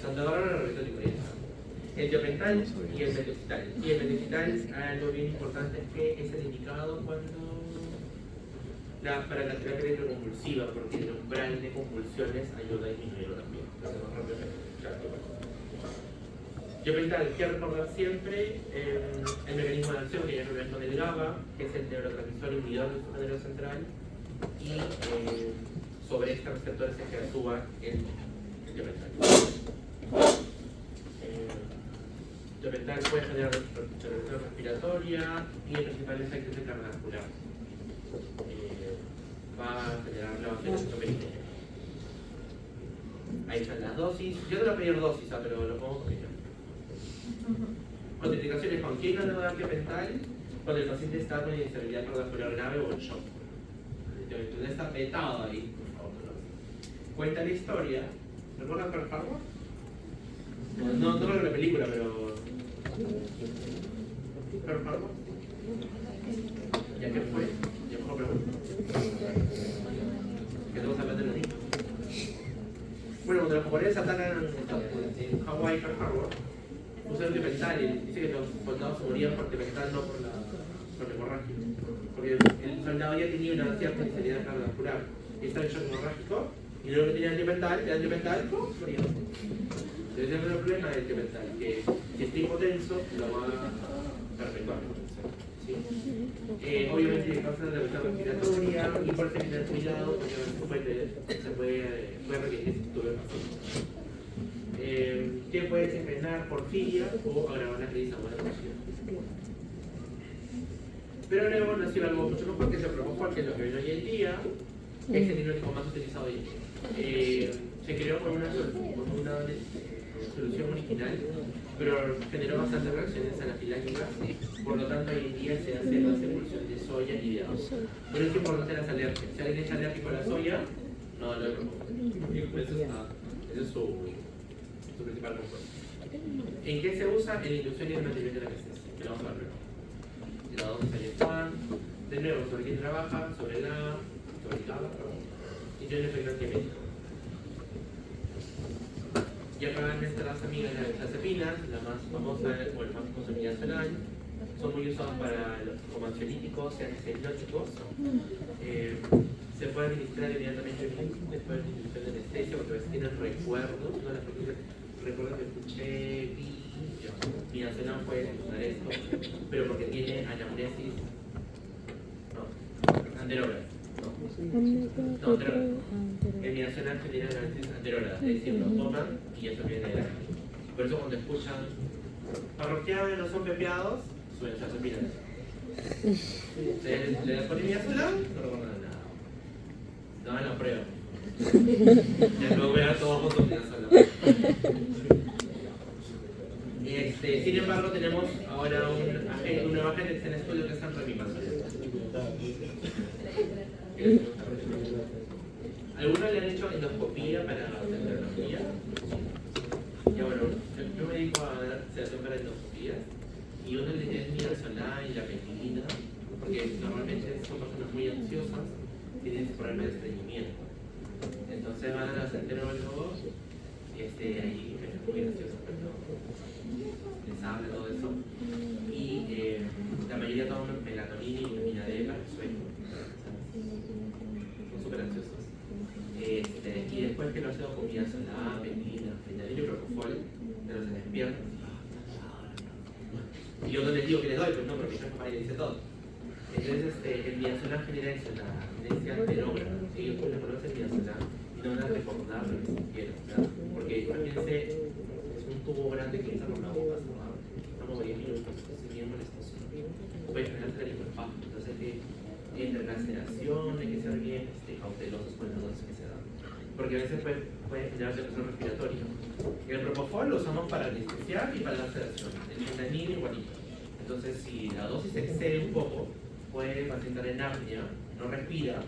Santa Bárbara, retórico, el diometal y el metocital. Y el metocital, algo bien importante es que es el indicado cuando para la terapia electroconvulsiva, porque el umbral de convulsiones ayuda a disminuirlo también. Lo hacemos rápidamente. Diometal, hay que recordar siempre el mecanismo de acción que ya lo vemos con el GABA, que es el neurotransmisor inhibidor del sistema nervioso central, y sobre este receptor se actúa el diometal. Diometal puede generar retención respiratoria y el principal efecto es el cardiovascular. Va a generar la peritoneal. Ahí están las dosis. Yo no voy a pedir dosis, pero lo pongo porque yo. Contraindicaciones: ¿con quién no le va a dar diometal? Cuando el paciente está con inestabilidad cardiovascular grave o en shock. Entonces está vetado ahí, por favor. Cuenta la historia. ¿Recuerdan Pearl Harbor? No recuerdo la película, pero. ¿Pearl Harbor? ¿Ya qué fue? ¿Ya mejor pregunta? ¿Qué tenemos hablando de los niños? Bueno, cuando los japoneses atacan en Hawái, Pearl Harbor, usaron diometal y dice que los soldados se morían por diometal, no por la hemorragia. Porque el soldado ya tenía una cierta inestabilidad cardiovascular y estaba en shock hemorrágico, y luego que tenía el diometal, moría. Entonces ese es el problema del diometal, que si está hipotenso lo va a perpetuar. ¿Sí? Obviamente causa de debilidad respiratoria y por tener cuidado, porque se puede requerir este tipo de pacientes. Que puede desencadenar porfiria o agravar la crisis aguda presión. Pero luego nació algo mucho mejor, que es el propofol, que es lo que ven hoy en día, es el antibiótico más utilizado hoy en día. Se creó con una solución original, pero generó bastantes reacciones anafilácticas, por lo tanto hoy en día se hace más emulsión de soya y de agua. Pero es importante las alergias. Si alguien es alérgico a la soya, no lo propone. Eso es su principal compuesto. ¿En qué se usa? En inducción y en mantenimiento de la anestesia, que lo vamos a ver luego. La dosis ahí están. De nuevo, sobre quién trabaja, sobre el GABA, y tiene un efecto antiemítico. Y acá nuestras amigas de las benzodiazepinas, la más famosa o el más consumida solar, son muy usados como ansiolíticos y antihipnóticos. Se puede administrar inmediatamente después de la inducción de anestesia, porque a veces tienen recuerdos. Una de las cosas recuerdo que escuché, mi nacional puede usar esto, pero porque tiene anamnesis, anterógrada. No, en mi nacional genera anamnesis anterógrada, es decir, lo toman y eso viene de la. Por eso cuando escuchan parroquianos no son pepeados, suelen ser sopinas. Le ponen mi nacional, no recuerdan nada. No me lo pruebo. Ya luego voy a todos con sopinas sola. Sin embargo, tenemos ahora un nuevo agente que está en estudio, que es Antremiprazol. ¿Algunos le han hecho endoscopía para endoscopía? Ya bueno, yo me dedico a dar sedación para endoscopías y uno le tiene midazolam y la penicilina, porque normalmente son personas muy ansiosas que tienen problemas de estreñimiento. Entonces van a los enterólogos ahí muy ansiosos, pero les habla todo eso. Y la mayoría toman melatonina y vitamina D para el sueño. Son súper ansiosos. Y después que lo hacen con midazolam, penicilina, fentanilo y propofol, pero se despiertan. Y yo no les digo que les doy, pues no, porque mi jefe le dice todo. Entonces el midazolam genera eso, la amnesia anterógrada. Ellos pues le conocen midazolam y no van a recordar lo que sintieron, ¿verdad? Porque imagínense, es un tubo grande que entra por la boca, estamos 10 minutos, es bien molestoso. Puede generarse el infarto, entonces entre la sedación hay que ser bien cautelosos con las dosis que se dan. Porque a veces puede generar depresión respiratoria. El propofol lo usamos para anestesiar y para la sedación. El fentanilo igualito. Entonces, si la dosis excede un poco, puede pacientar en apnea, no respira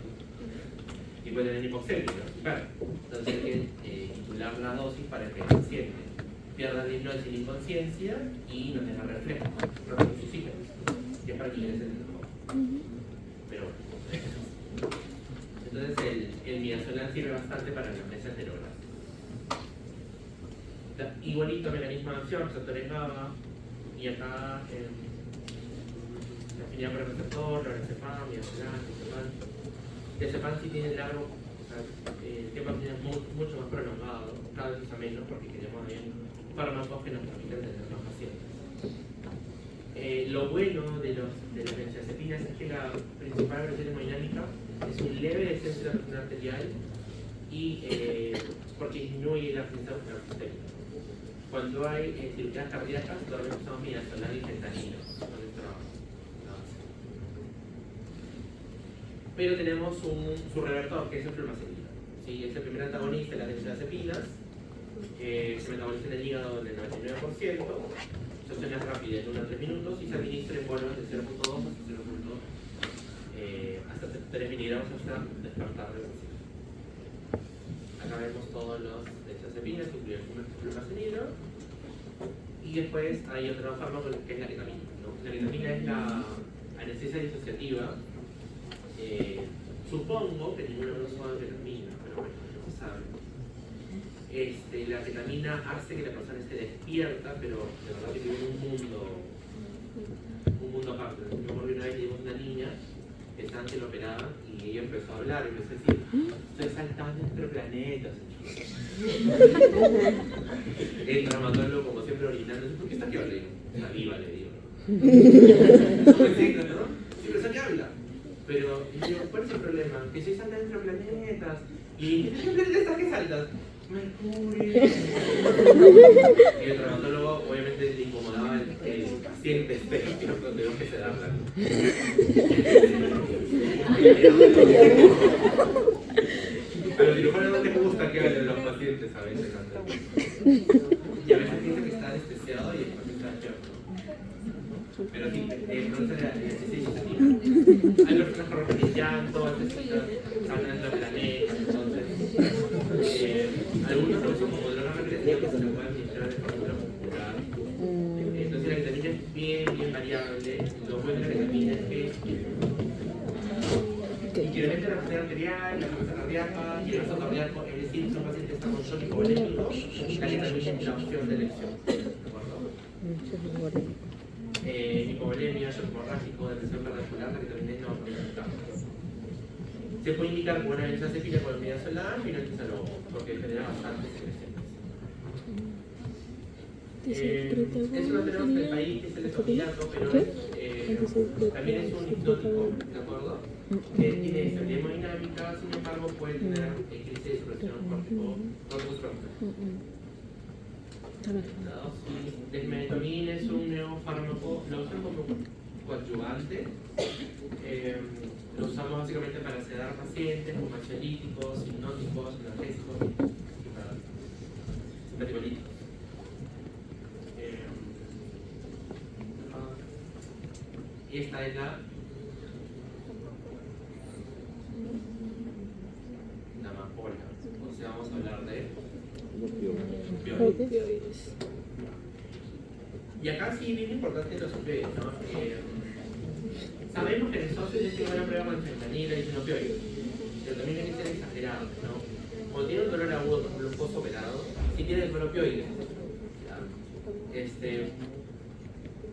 y puede tener hipoxemia. Claro. Entonces hay que calcular la dosis para que el paciente pierdan la hipnosis y la inconsciencia y no tengan reflejos, no resuciten, que es para que ingresen en el juego. Pero bueno. Entonces el midazolam sirve bastante para la amnesia anterioral. Igualito mecanismo de acción, receptores GABA, y acá la afinidad por el receptor, lorazepam, midazolam, diazepam. Diazepam sí tiene largo, o sea, el tiempo de acción es mucho más prolongado, cada vez usa menos porque queremos bien fármacos que nos permiten tener los pacientes. Lo bueno de las benzodiazepinas es que la principal variación hemodinámica es un leve descenso de la presión arterial y porque disminuye la frecuencia sistémica. Cuando hay cirugías cardíacas, todavía usamos midazolam y fentanilo con nuestra base. Pero tenemos su revertor, que es el fluoxetina. ¿Sí? Es el primer antagonista de las benzodiazepinas. Se metaboliza en el hígado en el 99%, se obtiene rápida en 1 a 3 minutos y se administra en volumen de 0.2 hasta 3 miligramos hasta despertar del paciente. Acá vemos todos los benzodiazepinas, incluye el fluoxetina, y después hay otro fármaco que es la ketamina, ¿no? La ketamina es la anestesia disociativa. Supongo que ninguno de nosotros sabe ketamina, pero bueno, no se sabe. La ketamina hace que la persona esté despierta, pero de verdad que vive en un mundo aparte. Me acuerdo que una vez tuvimos una niña que estaba antes la operaban y ella empezó a hablar y empezó a decir: estoy saltando entre planetas. El traumatólogo, como siempre, orinándose: ¿por qué está que habla? Está viva, le digo. ¿No? Sí, pero está que habla. Pero yo digo: ¿cuál es el problema? Que estoy saltando entre planetas. ¿Y qué planeta estás que saltas? Mercurio. Y el traumatólogo obviamente le incomodaba el paciente estéreo cuando tenemos que se da hablando. A los cirujanos no les gusta que hablen los pacientes a veces. Y a veces piensa que está anestesiado y el paciente está despierto. Pero sí, entonces la anestesia. Hay personas que rompen el llanto, hablan de los planetas, entonces. Algunos no son como drogas recreativas que se pueden administrar de forma muscular. Entonces la ketamina es bien variable. Lo bueno de la ketamina es que incrementa la presión arterial, la frecuencia cardíaca y el gasto cardíaco. Es decir, si un paciente está con shock hipovolémico, la ketamina es la opción de elección. ¿De acuerdo? Hipovolemia, shock hemorrágico, depresión cardiovascular, la ketamina es la opción. Se puede indicar con una benzodiazepina con midazolam y un antihistamínico, porque genera bastantes secreciones. Eso lo tenemos en el país, que es el esofiliato, pero también es un hipnótico, ¿de acuerdo? Que tiene estabilidad hemodinámica, sin embargo puede tener crisis de supresión corticotrópica. La dosis de desmetamina es un nuevo fármaco, lo usan como coadyuvante. Lo usamos básicamente para sedar pacientes como ansiolíticos, hipnóticos, analgésicos y para simpaticolíticos. Y esta es la amapola. O sea, vamos a hablar de opioides. Y acá sí, bien importante los opioides, ¿no? Sabemos que en el socio es que van a prueba con fentanilo y es un opioide, pero también hay que ser exagerado, ¿no? Cuando tiene un dolor agudo, por ejemplo, un pozo operado, sí tiene el opioide.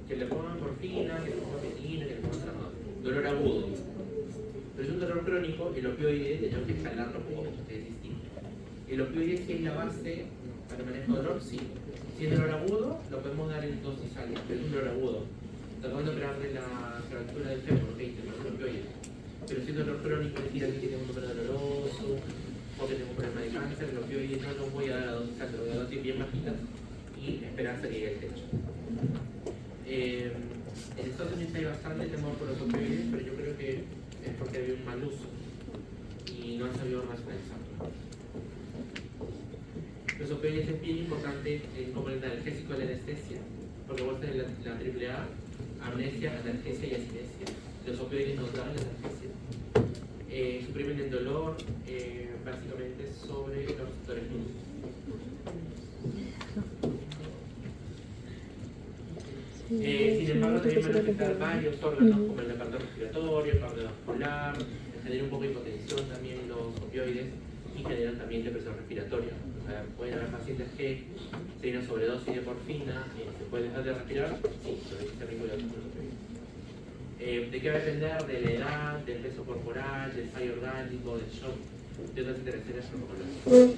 Que le pongan morfina, que le pongan metina, que le pongan tramadol. Dolor agudo. Pero es un dolor crónico, el opioide tenemos que escalarlo poco, es distinto. El opioide es la base para el manejo de dolor, sí. Si es dolor agudo, lo podemos dar en dosis altas, pero es un dolor agudo. Tratando de operarle la fractura del fémur, ok, tenemos un opioide. Pero si es dolor crónico, es decir, alguien que tiene un dolor doloroso, o que tiene un problema de cáncer, el opioide no lo voy a dar a dosis altas, lo voy a dar a dosis bien bajitas y esperar hasta que llegue al techo. En Estados Unidos hay bastante temor por los opioides, pero yo creo que es porque había un mal uso y no han sabido racionalizarlo. Los opioides es bien importante como el analgésico de la anestesia, porque vos tenés la AAA, amnesia, analgesia y asinesia. Los opioides no dan la analgesia. Suprimen el dolor, básicamente sobre los receptores lúdicos. Sin embargo, también van a afectar varios órganos, como el aparato respiratorio, el cardiovascular, genera un poco de hipotensión también los opioides y generan también depresión respiratoria. O sea, pueden haber pacientes que se tienen sobredosis de morfina, ¿se puede dejar de respirar? Sí, pero existe riesgo de otros opioides. ¿De qué va a depender? De la edad, del peso corporal, del fallo orgánico, del shock, de otras interacciones protocolares.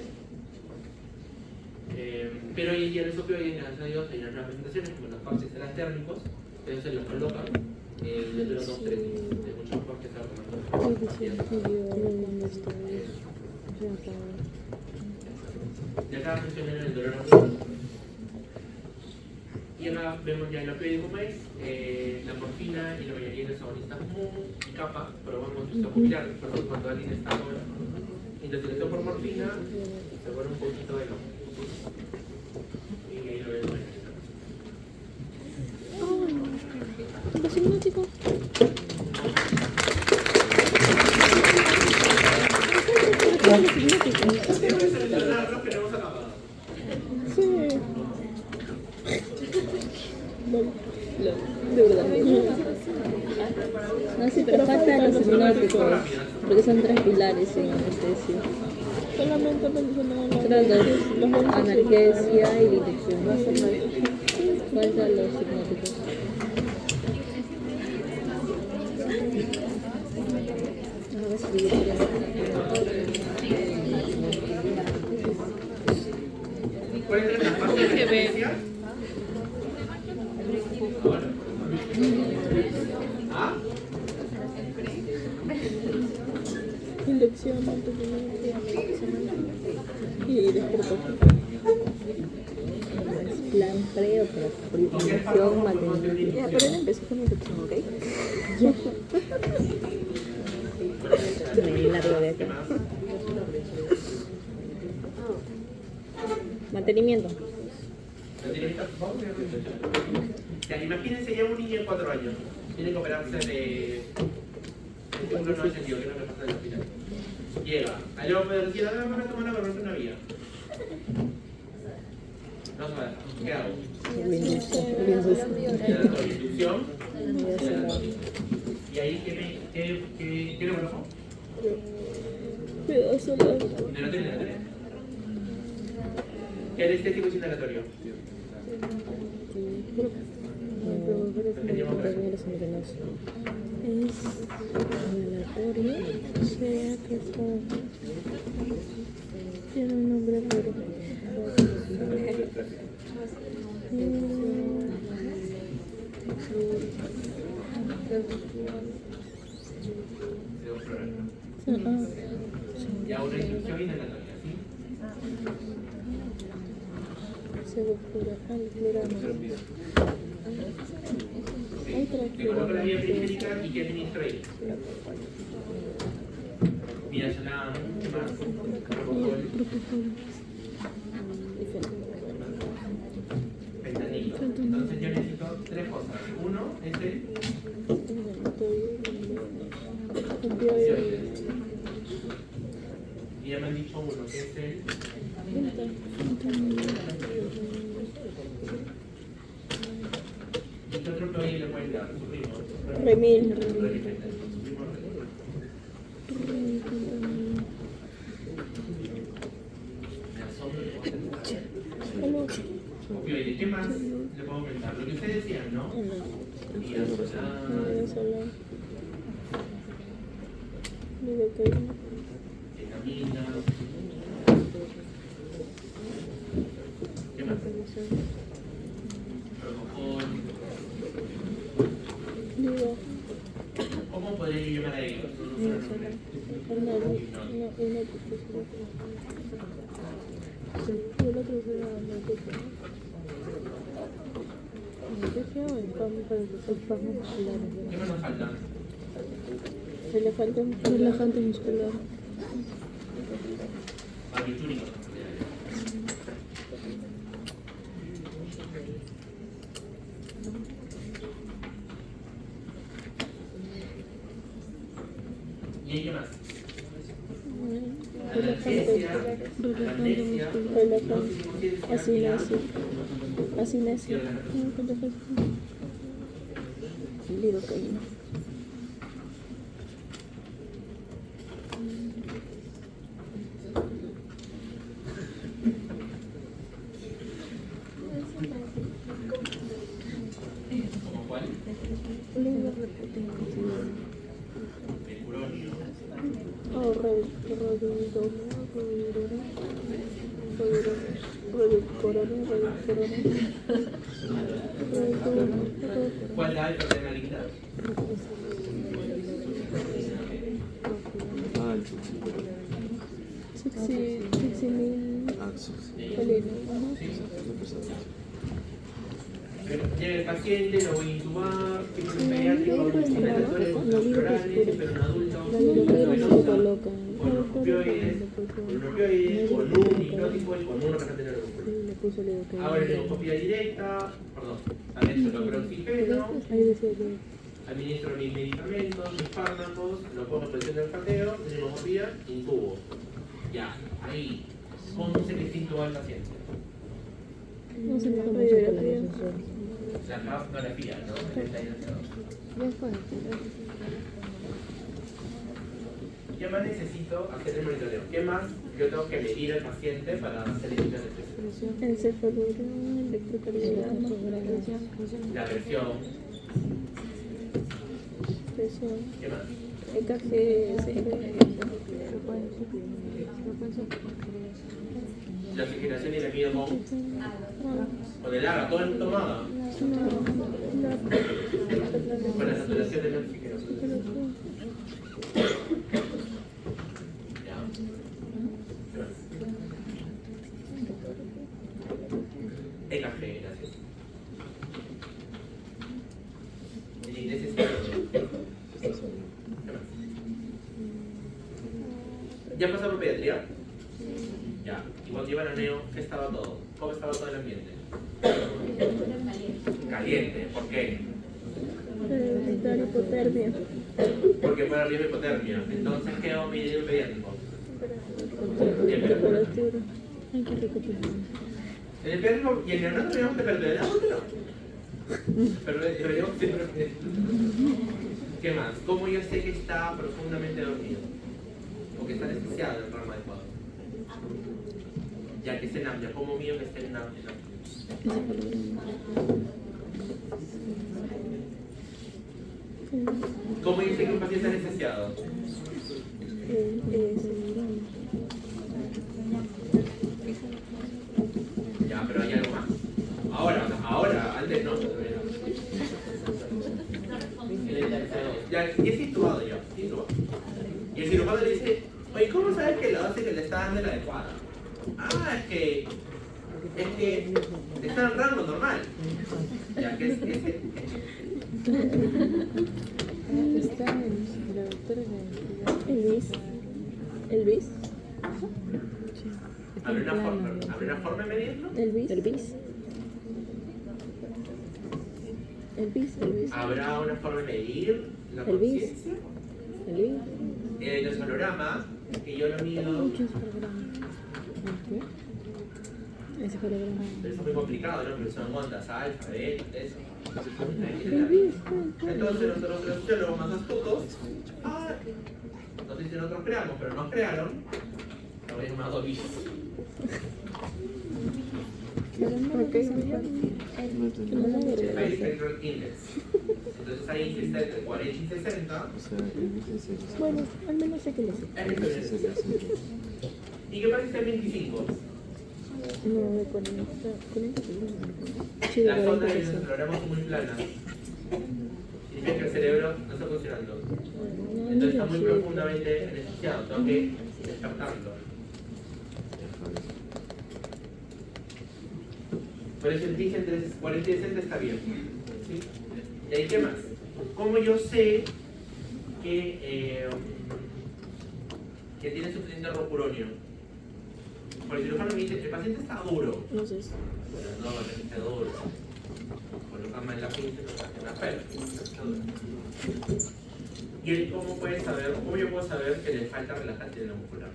Pero hoy en día los opioides, gracias a Dios, hay unas nuevas presentaciones como los parches térmicos, ellos se los colocan de 2 o 3 días, es mucho mejor que estar tomando. Y acá funciona el dolor agudo. Y acá vemos ya el opioide como es, la morfina y la mayoría de los agonistas muy capa, probamos su pupilar, por ejemplo, cuando alguien está con intoxicación por morfina, se pone un poquito de loco. Y ahí lo vemos. ¿Es hipnótico? Sí. De verdad. No, sí, pero faltan los hipnóticos, porque son 3 pilares en anestesia. Solamente los analgesia y dirección. Faltan los hipnóticos. ¿Cuál es la parte de anestesia? ¿Ah? Inducción, y despertó. Plan preoperación, mantenimiento. Ya, pero él empezó con inducción, ¿ok? Me largo de acá. Mantenimiento. Ya, imagínense ya un niño de 4 años. Tiene que operarse de vehículo no encendido, que no me pasa del hospital. Llega, ahí le vamos a decir, van a tomar una vía. No se va a dejar. ¿Qué hago? Inducción. Y ahí, ¿qué le colocó? Inhalatorio. ¿Qué anestésico es inhalatorio? Sea que tiene un nombre raro. Ya una inducción inhalatoria, ¿sí? Le coloco la vía periférica y ¿qué administro ahí? Midazolam, más propofol, fentanilo. Entonces yo necesito 3 cosas. Uno es el opioide. Y ya me han dicho uno, que es el ¿y qué otro opioide le pueden dar? Su primo. Remil. Opioide, ¿qué más le puedo aumentar? Lo que ustedes decían, ¿no? Midazolam, ketamina. ¿Qué más? Propofol. ¿Cómo podría yo llamar a ellos? ¿Qué más nos falta? Relajante muscular. Barbitúrico. ¿Y ahí qué más? Analgesia, amnesia, Asinesia. lidocaína. ¿Cómo cuál? Mecuronio. ¿Cuál da hiperrenalidad? Ah, Llega el paciente, lo voy a intubar, tipo un pediátrico, inhalatorios florales, pero un adulto, con opioides, con un hipnótico y con un repelente neuromuscular. Ahora endoscopía directa, perdón, anexo lo oxígeno, administro mis medicamentos, mis fármacos, lo pongo en posición de olfateo, endoscopía, intubo. Ya, ahí. ¿Cómo sé que está intubado el paciente? No se me mucho con la posición. La mapografía, ¿no? ¿Qué más necesito hacer el monitoreo? ¿Qué más yo tengo que medir al paciente para hacer el estudio de Encefalograma, electrocardiograma, la presión? presión, ¿Qué más? EKG, La oxigenación y la mido con el ARA, todo el mundo tomada. Con la saturación del oxígeno. Ya. EKG, gracias. En inglés es ¿ya pasó por pediatría? Ya. Y cuando iban a neo, ¿qué estaba todo? ¿Cómo estaba todo el ambiente? Caliente. ¿Por qué? evitar hipotermia, Porque puede haber hipotermia. Entonces, ¿qué va a medir el pediátrico? temperatura. Hay que recuperar. En el pediátrico y en el neonato deberíamos temperatura. ¿En el adulto no? Pero deberíamos temperatura. ¿Qué más? ¿Cómo yo sé que está profundamente dormido? O que está anestesiado en el programa adecuado. Ya que esté en apnea, ¿cómo mío que esté en apnea? ¿Cómo yo sé que un paciente está anestesiado? Ya, pero hay algo más. Ahora, antes no. Ya, y es intubado ya, intubado. Y el cirujano le dice, oye, ¿cómo sabes que la dosis que le está dando es la adecuada? Ah, es que está en rango normal. Ya, que es El bis. ¿Habrá una forma de medirlo? El bis. ¿Habrá una forma de medir la El bis. conciencia? El bis. El encefalograma, que yo lo mido, Encefalograma. pero eso es muy complicado, ¿no? Porque son ondas alfa, beta, eso. El bis. Entonces nosotros los sociólogos más astutos, nos dicen nosotros creamos, pero nos crearon, lo habían llamado bis. El Base Electron Index. Entonces ahí si está entre 40 y 60, Bueno, al menos sé que le sé. es diferente. ¿Y qué pasa si está en 25? No, de 40. Sí, de Las ondas 40 del que son. encefalograma son muy planas. Significa que el cerebro no está funcionando. Entonces está muy profundamente anestesiado. Tengo que despertarlo. Por eso el pitch entre 40 y 60 está bien. ¿Sí? ¿Y ahí qué más? ¿Cómo yo sé que tiene suficiente rocuronio? Porque el cirujano me dice, el paciente está duro. No sé. Bueno, no, el paciente está duro. Colocamos en la pinza, en la pera. ¿Y él cómo puede saber, cómo yo puedo saber que le falta relajante en la muscular?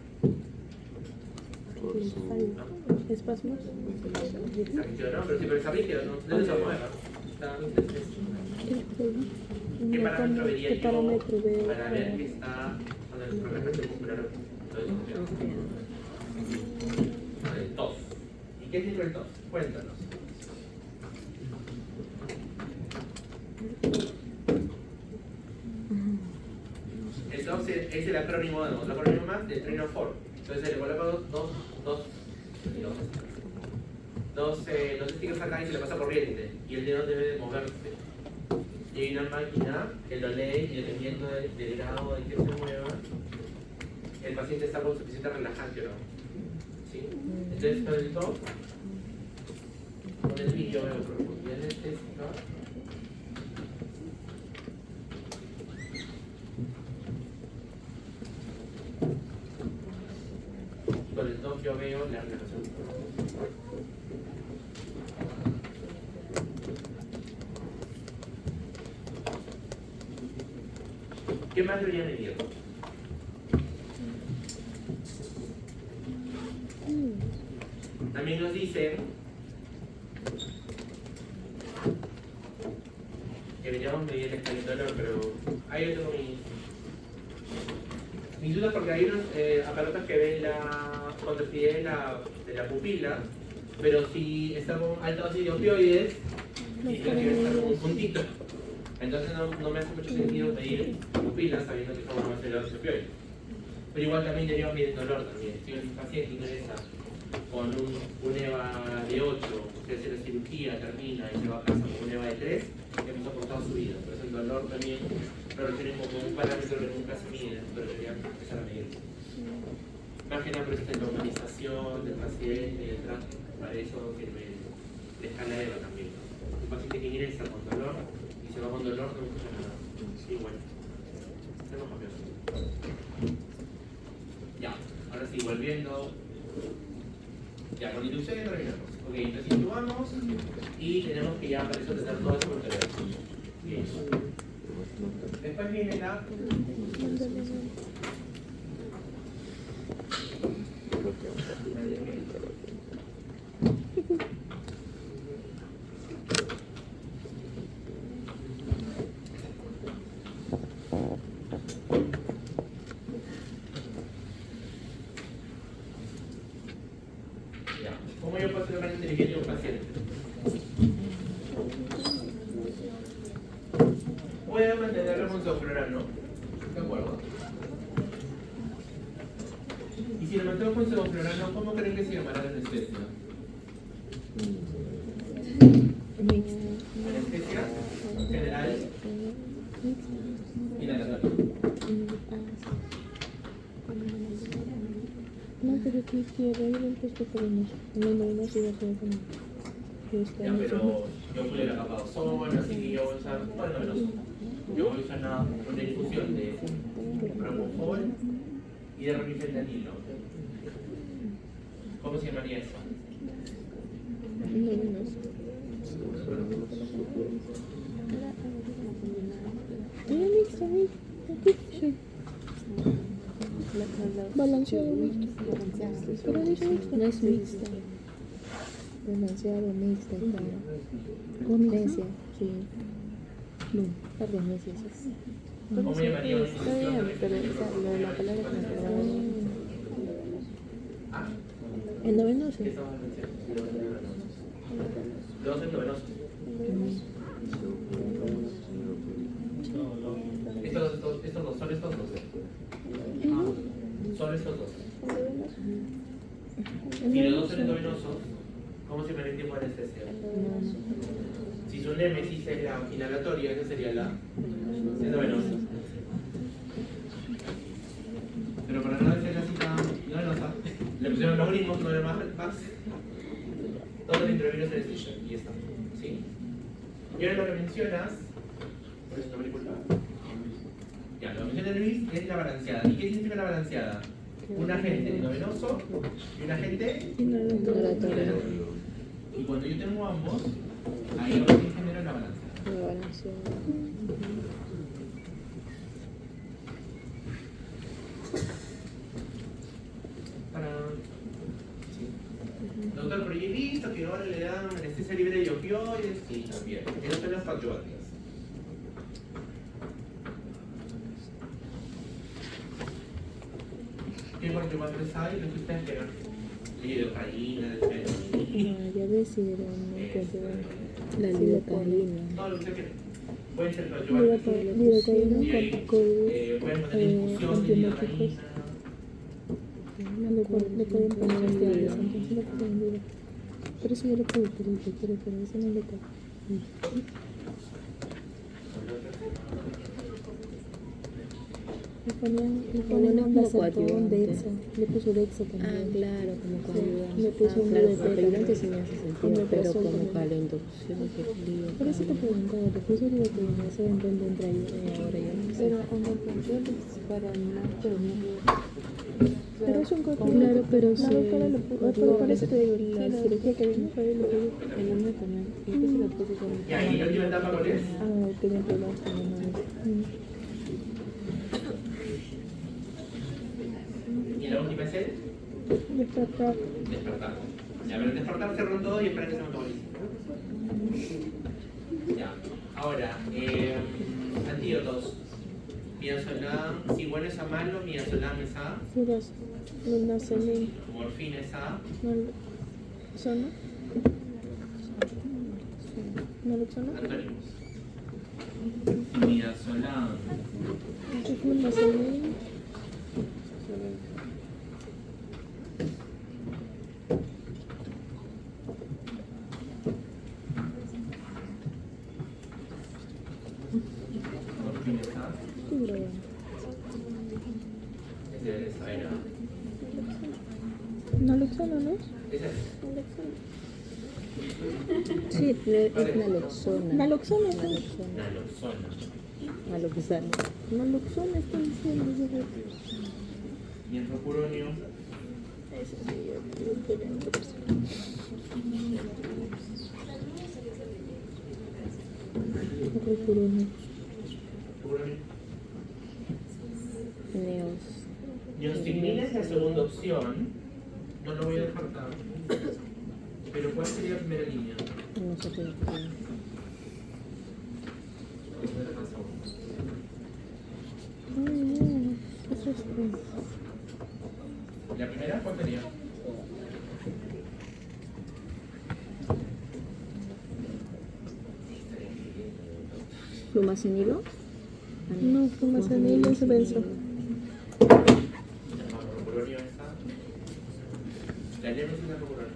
Espasmos. Está rígido, ¿no? Pero si pero está rígido, no se va a mover. Está ¿Qué parámetro vería ¿Qué yo parámetro veo? para ver que está con el programa muscular? El TOF. ¿Y qué es el TOF? Cuéntanos. El TOF es el acrónimo, bueno, otro acrónimo más de Train of Four. Entonces se le coloca dos stickers acá y se le pasa corriente. Y el dedo debe de moverse. Y hay una máquina que lo lee y dependiendo del grado en que se mueva, el paciente está con suficiente relajante o no. ¿Sí? Entonces con el TOF, con el vídeo veo profundidad anestésica. Con el TOF yo veo la relajación. ¿Qué más debería medir? También nos dicen que deberíamos medir el escalendolor, pero ahí yo tengo mis dudas porque hay unos aparatos que ven la contractilidad de la pupila, pero si está con alta dosis de opioides, significa que debe estar con un puntito. Entonces no me hace mucho sentido medir pupilas sabiendo que estamos más elevados de opioides. Pero igual también deberíamos medir el dolor también. Si el paciente ingresa con un EVA de 8, usted hace la cirugía, termina y se va a casa con un EVA de 3, hemos aportado su vida. Entonces el dolor también lo refieren como un parámetro que nunca se mide, pero deberíamos empezar a medir. Más que nada por esta normalización del paciente y el trato, para eso sirve la escala EVA también. Un paciente que ingresa con dolor y se va con dolor no escucha nada. Sí, bueno. Hacemos cambios. Ya, ahora sí, volviendo. Ya, con inducción y terminamos. Ok, entonces intubamos y tenemos que ya para eso tener todo eso controlado. Bien. Después viene la... ¿Cómo yo puedo hacer una inteligencia de un paciente? Voy a mantenerlo con soflorano, ¿de acuerdo? Y si lo mantengo con soflorano, ¿cómo creen que se llamará la anestesia? Anestesia general inhalatoria. No, pero aquí quiero ir un poco por eso. No sigo con Ya, pero yo puse la capa de ozono, así que yo voy a usar, bueno, yo voy a usar una infusión de propofol y de remifentanilo. ¿Cómo se llamaría eso? Balanceado mixto. Pero dice mixto. No es mixta. Balanceado mixta. Magnesia, sí. Magnesia, sí. ¿Cómo llamaría una Está bien, pero lo de la palabra es Ah, endovenoso. ¿qué estamos haciendo? Los endovenosos. Estos dos, son estos dos. Son estos dos. Si los dos son endovenosos, ¿cómo se llama el tiempo de anestesia? Si su némesis es la inhalatoria, esa sería la endovenosa. Pero para no decir así tan endovenosa, le pusieron los ritmos, no más. Todo el intravenous anesthesia, y ya está. ¿Sí? Y ahora lo que mencionas, por eso no me culpa. Ya, lo que menciona Luis es la balanceada. ¿Y qué significa la balanceada? Un agente endovenoso y un agente inhalatorio. Y cuando yo tengo ambos, ahí lo que genera la balanceada. Doctor, pero yo he visto que ahora le dan anestesia libre de opioides y también. Esos son los factuales. ¿Qué 44 hay? Lo que ustedes quieran. Lidocaína, después. Ya decidieron, no encuentro la lidocaína. Todo lo que ustedes quieran. Pueden ser Lidocaína y ahí, pueden poner infusión de lidocaína. Le pueden poner esteroides, entonces le pueden dar. Pero eso yo lo puedo utilizar, pero eso no le toca. Le ponen un vasatón, Dexa. Le puso Dexa también. Ah, claro, como coagulante. Le puso un claro, lidocaína. sí me hace sentido, pero como para la inducción de lío. Por eso te preguntaba, le puso lidocaína, eso en dónde entra ahí. Ahora ya no sé. Pero una función es para más, pero no. Pero es un corte. Claro, pero La doctora lo puso. Por eso te digo, la cirugía que vino fue lo que El hombre también. Y que se lo puso con Y ahí la última etapa, ¿cuál es? tenía problemas con la madre. Y la última es el Despertar. despertar. Ya, pero el despertar cerró todo y esperan que se metabolice. Ya, ahora, antídotos. Midazolam, si bueno es a malo, midazolam es a, Furas. Lunacenin. morfina es a, ¿Naloxona? ¿Naloxona? antónimos. Midazolam, Es lunacenin. morfina es a, Estoy grabando. ese debe saber a, Naloxona, ¿no? ese es. Sí, es naloxona. Naloxona, sí. Naloxona. Naloxona. Naloxona está diciendo. Y el propuronio, Ese sí, yo tenía otra persona. Propuronio. propuronio. Neos. Diostigmina es la segunda opción. No lo voy a descartar. Pero ¿cuál sería la primera línea? No sé qué. Ay, no. Eso es. ¿La primera cuál sería? ¿Flumacenilo? No, fumacenil es benzo. Propuronio esa. La leemos en la propuronio.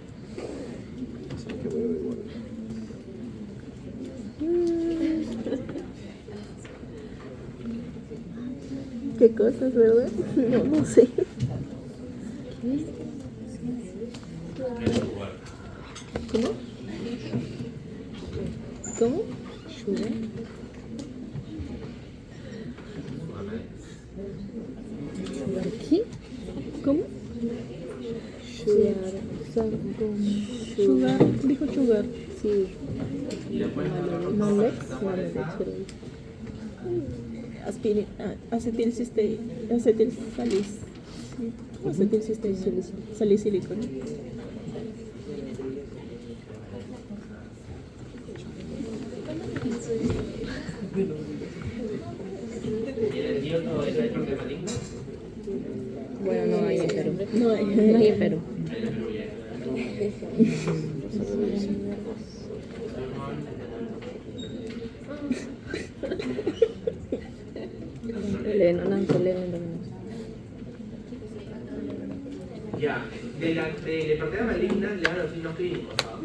¿Qué cosas, verdad? No sé. ¿Cómo? ¿Cómo? ¿Sugar? ¿Qué? ¿Cómo? Sugar. Sugar. Dijo sugar. Sí. Y después Malex. esa. Acetilcisteína. Acetilsalis. Acetilcisteína. Salicílico, ¿no? ¿Y el antídoto es el parte maligno? Bueno, no hay en Perú. No hay. No hay en Perú. Ahí la Perú ya. Ya, de la partida maligna le dan los signos clínicos, ¿ah?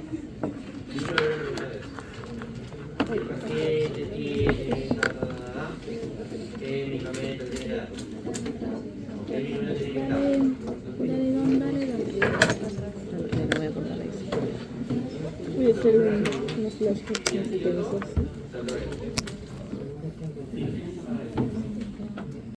Y yo veo una vez. El paciente tiene, medicamento, tiene edad. El virus no tiene que estar. No voy a contar eso. Voy a hacer unos flashbacks intensos.